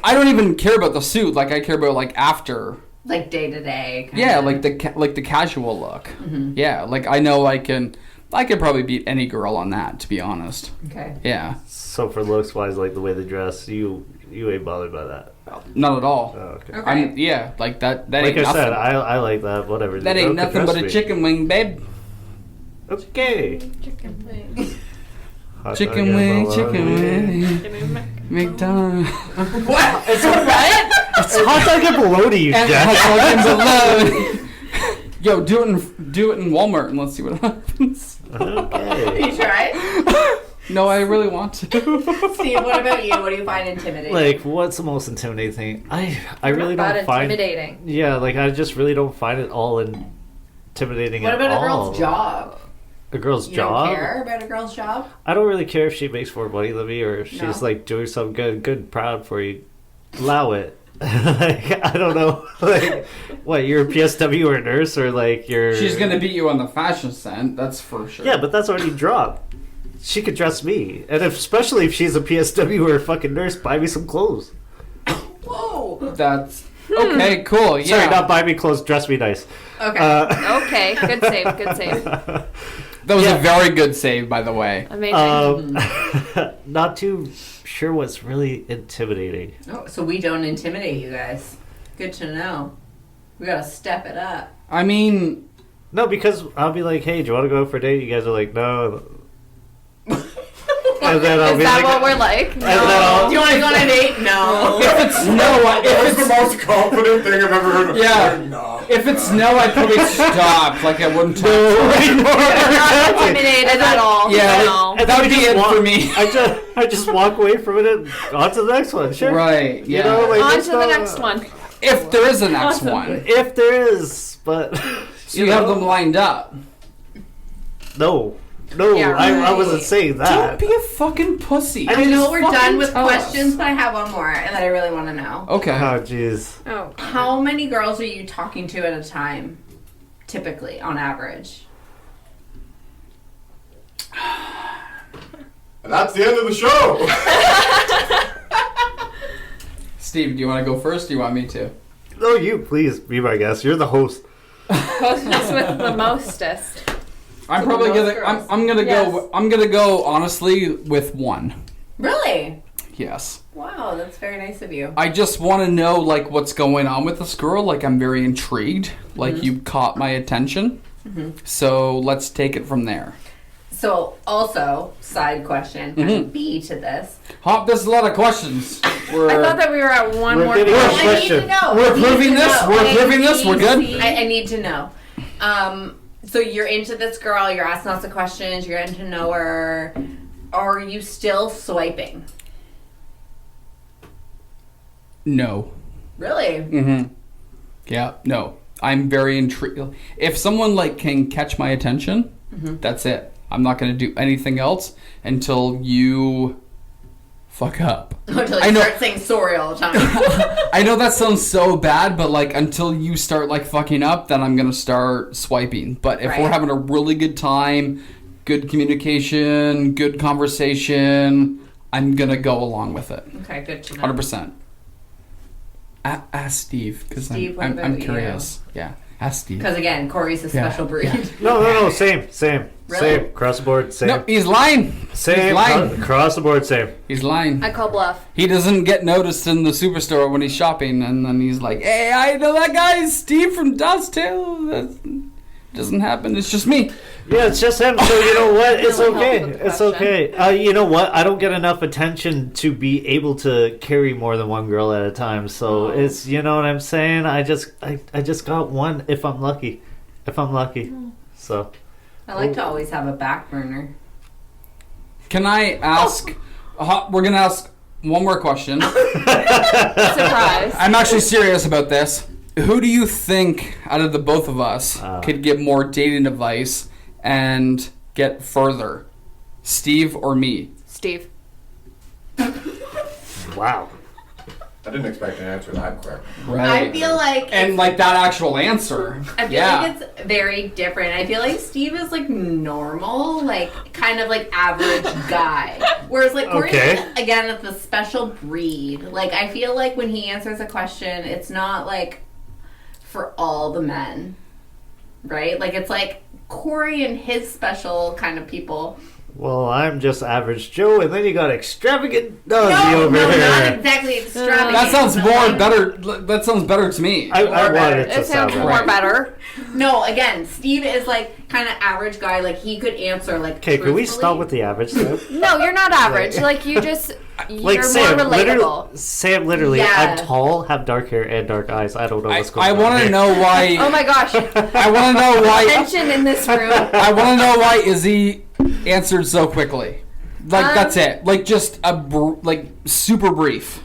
S2: I don't even care about the suit. Like, I care about, like, after.
S1: like day to day?
S2: Yeah, like the casual look. Yeah, like, I know I could probably beat any girl on that, to be honest.
S1: Okay.
S2: Yeah,
S4: So for looks wise, like the way they dress, you ain't bothered by that.
S2: not at all.
S4: Oh, okay.
S1: Okay.
S2: Yeah, like that
S4: Like
S2: ain't
S4: I
S2: nothing.
S4: said, I like that. Whatever.
S2: That
S4: The
S2: ain't
S4: girl could
S2: nothing but
S4: dress
S2: a
S4: me.
S2: chicken wing, babe.
S4: Okay.
S1: Chicken wing.
S4: Hot
S2: Chicken
S4: dog
S2: wing,
S4: and
S2: chicken
S4: bologna.
S2: wing. McDonald's.
S1: What? It's what?
S4: It's hot dog and bologna, you
S2: And
S4: jack.
S2: hot dog and bologna. Yo, do it in Walmart and let's see what happens.
S4: Okay.
S1: You tried?
S2: No, I really want to.
S1: Steve, what about you? What do you find intimidating?
S4: Like, what's the most intimidating thing? I really
S3: Not
S4: don't find.
S3: intimidating.
S4: Yeah, like I just really don't find it all intimidating
S1: what
S4: at
S1: about
S4: all.
S1: a girl's job?
S4: A girl's
S1: You
S4: job?
S1: don't care about a girl's job?
S4: I don't really care if she makes more money than me or if she's
S1: No.
S4: like doing something good, proud for you. Allow it. Like, I don't know. Like, what? You're a PSW or a nurse or like you're?
S2: She's gonna beat you on the fashion scent, that's for sure.
S4: Yeah, but that's already dropped. She could dress me, and especially if she's a PSW or a fucking nurse, buy me some clothes.
S1: Whoa.
S2: That's okay. Cool. Yeah.
S4: Sorry, not buy me clothes. Dress me nice.
S1: Okay.
S3: Okay, good save, good save.
S2: That was
S4: Yeah.
S2: a very good save, by the way.
S3: Amazing.
S4: Not too sure what's really intimidating.
S1: Oh, so we don't intimidate you guys. Good to know. We gotta step it up.
S2: I mean,
S4: No, because I'll be like, "Hey, do you want to go out for a date?" You guys are like, "No." And then I'll
S3: Is
S4: be
S3: that
S4: like,
S3: what we're like?
S4: And then I'll,
S1: Do you want to go on a date? No.
S2: if it's no,
S5: That's the most confident thing I've ever heard of.
S2: Yeah.
S5: No.
S2: if it's no, I'd probably stop. Like, I wouldn't talk.
S3: Not intimidated at all.
S2: Yeah,
S3: No.
S4: And
S2: that
S4: then
S2: would
S4: we
S2: be
S4: just
S2: it
S4: walk-
S2: for me.
S4: I just walk away from it and on to the next one. Sure.
S2: Right. Yeah.
S4: You know, like,
S3: On
S4: it's
S3: to the
S4: not-
S3: next one.
S2: if there is a next
S3: Awesome.
S2: one,
S4: If there is, but
S2: so you have them lined up.
S4: No, No,
S3: Yeah,
S4: I
S3: right.
S4: wasn't saying that.
S2: Don't be a fucking pussy.
S1: I know we're
S2: Fucking
S1: done with
S2: tell us.
S1: questions, but I have one more that I really want to know.
S2: Okay.
S4: Oh, jeez.
S3: Oh.
S1: How many girls are you talking to at a time, typically, on average?
S5: And that's the end of the show.
S2: Steve, do you want to go first? Or do you want me to?
S4: No, you please be my guest. You're the host.
S3: Hostess with the mostest.
S2: I'm
S1: So
S2: probably
S1: the
S2: gonna.
S1: most girls.
S2: I'm gonna
S3: Yes.
S2: go. I'm gonna go honestly with one.
S1: Really?
S2: Yes.
S1: Wow, that's very nice of you.
S2: I just want to know like what's going on with this girl. Like I'm very intrigued. Like you caught my attention. So let's take it from there.
S1: So, also, side question, kind of B to this.
S2: Hop, there's a lot of questions.
S3: I thought that we were at one
S4: We're
S3: more.
S4: getting
S3: question.
S4: a
S1: I need
S4: question.
S1: to know.
S2: We're
S1: I need
S2: approving
S1: to
S2: this?
S1: know.
S2: We're
S1: A,
S2: approving this?
S1: B,
S2: We're good?
S1: C. I need to know. So you're into this girl, you're asking lots of questions, you're getting to know her. Are you still swiping?
S2: No.
S1: Really?
S2: Mm-hmm. Yeah. No. I'm very intrigued. If someone like can catch my attention, that's it. I'm not going to do anything else until you fuck up.
S1: Until
S2: I
S1: you
S2: know-
S1: start saying sorry all the time.
S2: I know that sounds so bad, but like until you start like fucking up, then I'm gonna start swiping. But if we're
S1: Right.
S2: having a really good time, good communication, good conversation, I'm gonna go along with it.
S1: Okay, good to know.
S2: 100%. Ask Steve, because
S1: Steve, what
S2: I'm
S1: about you?
S2: curious. Yeah, ask Steve.
S1: Because again, Corey's a special breed.
S4: No. Same.
S1: Really?
S4: Same. Across the board, same.
S2: No, he's lying.
S4: Same.
S2: He's lying.
S4: Across the board, same.
S2: He's lying.
S3: I call bluff.
S2: He doesn't get noticed in the superstore when he's shopping, and then he's like, "Hey, I know that guy, Steve from Dawes Tales." That doesn't happen. It's just me.
S4: Yeah, it's just him. So you know what? It's
S3: Really
S4: okay.
S3: helpful
S4: It's
S3: question.
S4: okay. You know what? I don't get enough attention to be able to carry more than one girl at a time. So it's, you know what I'm saying. I just got one if I'm lucky. So
S1: I like to always have a back burner.
S2: Can I ask? We're gonna ask one more question.
S3: Surprise.
S2: I'm actually serious about this. Who do you think out of the both of us could give more dating advice and get further? Steve or me?
S3: Steve.
S4: wow.
S5: I didn't expect an answer that quick.
S1: I feel like
S2: and like that actual answer.
S1: I feel like it's very different. I feel like Steve is like normal, like kind of like average guy. Whereas like Corey,
S4: Okay.
S1: again, it's a special breed. Like I feel like when he answers a question, it's not like for all the men, right? Like it's like Corey and his special kind of people.
S4: Well, I'm just average Joe, and then you got extravagant Dawsy
S1: No,
S4: over
S1: not
S4: here.
S1: exactly extravagant.
S2: That sounds
S1: but,
S2: more
S1: like,
S2: better. That sounds better to me.
S4: I
S1: More
S4: wanted
S1: better.
S4: it to
S3: It sounds
S4: sound
S3: more
S4: right.
S3: better.
S1: No, again, Steve is like kind of average guy. Like he could answer like.
S4: Okay, can we
S1: truthfully.
S4: stop with the average though?
S3: No, you're not average. Like you just you're
S4: Like
S3: more relatable.
S4: Sam, literally,
S1: Yeah.
S4: I'm tall, have dark hair, and dark eyes. I don't know what's going
S2: I
S4: on.
S2: want to
S4: here.
S2: know why.
S3: Oh my gosh.
S2: I want to know why.
S3: Tension in this room.
S2: I want to know why Izzy answered so quickly. Like that's it. Like just like super brief.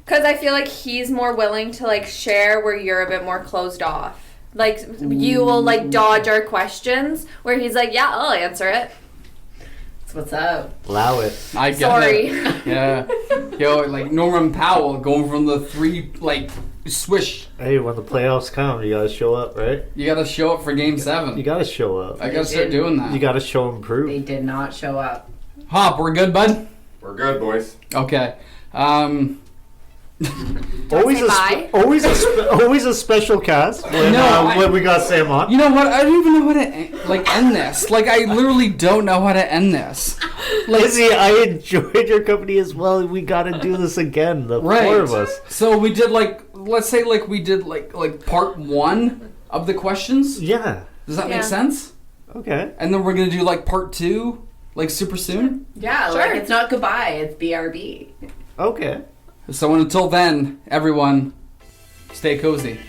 S3: Because I feel like he's more willing to like share where you're a bit more closed off. Like you will like dodge our questions where he's like, yeah, I'll answer it.
S1: That's what's up.
S4: Allow it.
S2: I get
S3: Sorry.
S2: it. Yeah. Yo, like Norman Powell going from the three like swish.
S4: Hey, when the playoffs come, you gotta show up, right?
S2: You got to show up for Game 7.
S4: You gotta show up.
S2: I got to start doing that.
S4: You gotta show and prove.
S1: They did not show up.
S2: Hop, we're good, bud.
S5: We're good, boys.
S2: Okay.
S4: Always
S3: say bye.
S4: always a special cast when,
S2: No,
S4: when we got Sam on.
S2: You know what? I don't even know how to like end this. Like I literally don't know how to end this. Like
S4: Izzy, I enjoyed your company as well. We gotta do this again, the
S2: Right.
S4: four of us.
S2: So we did like, let's say like we did like part 1 of the questions.
S4: Yeah.
S2: Does that
S3: Yeah.
S2: make sense?
S4: Okay.
S2: And then we're gonna do like part 2, like super soon.
S1: Yeah,
S3: Sure.
S1: like it's not goodbye, it's BRB.
S4: Okay.
S2: So until then, everyone, stay cozy.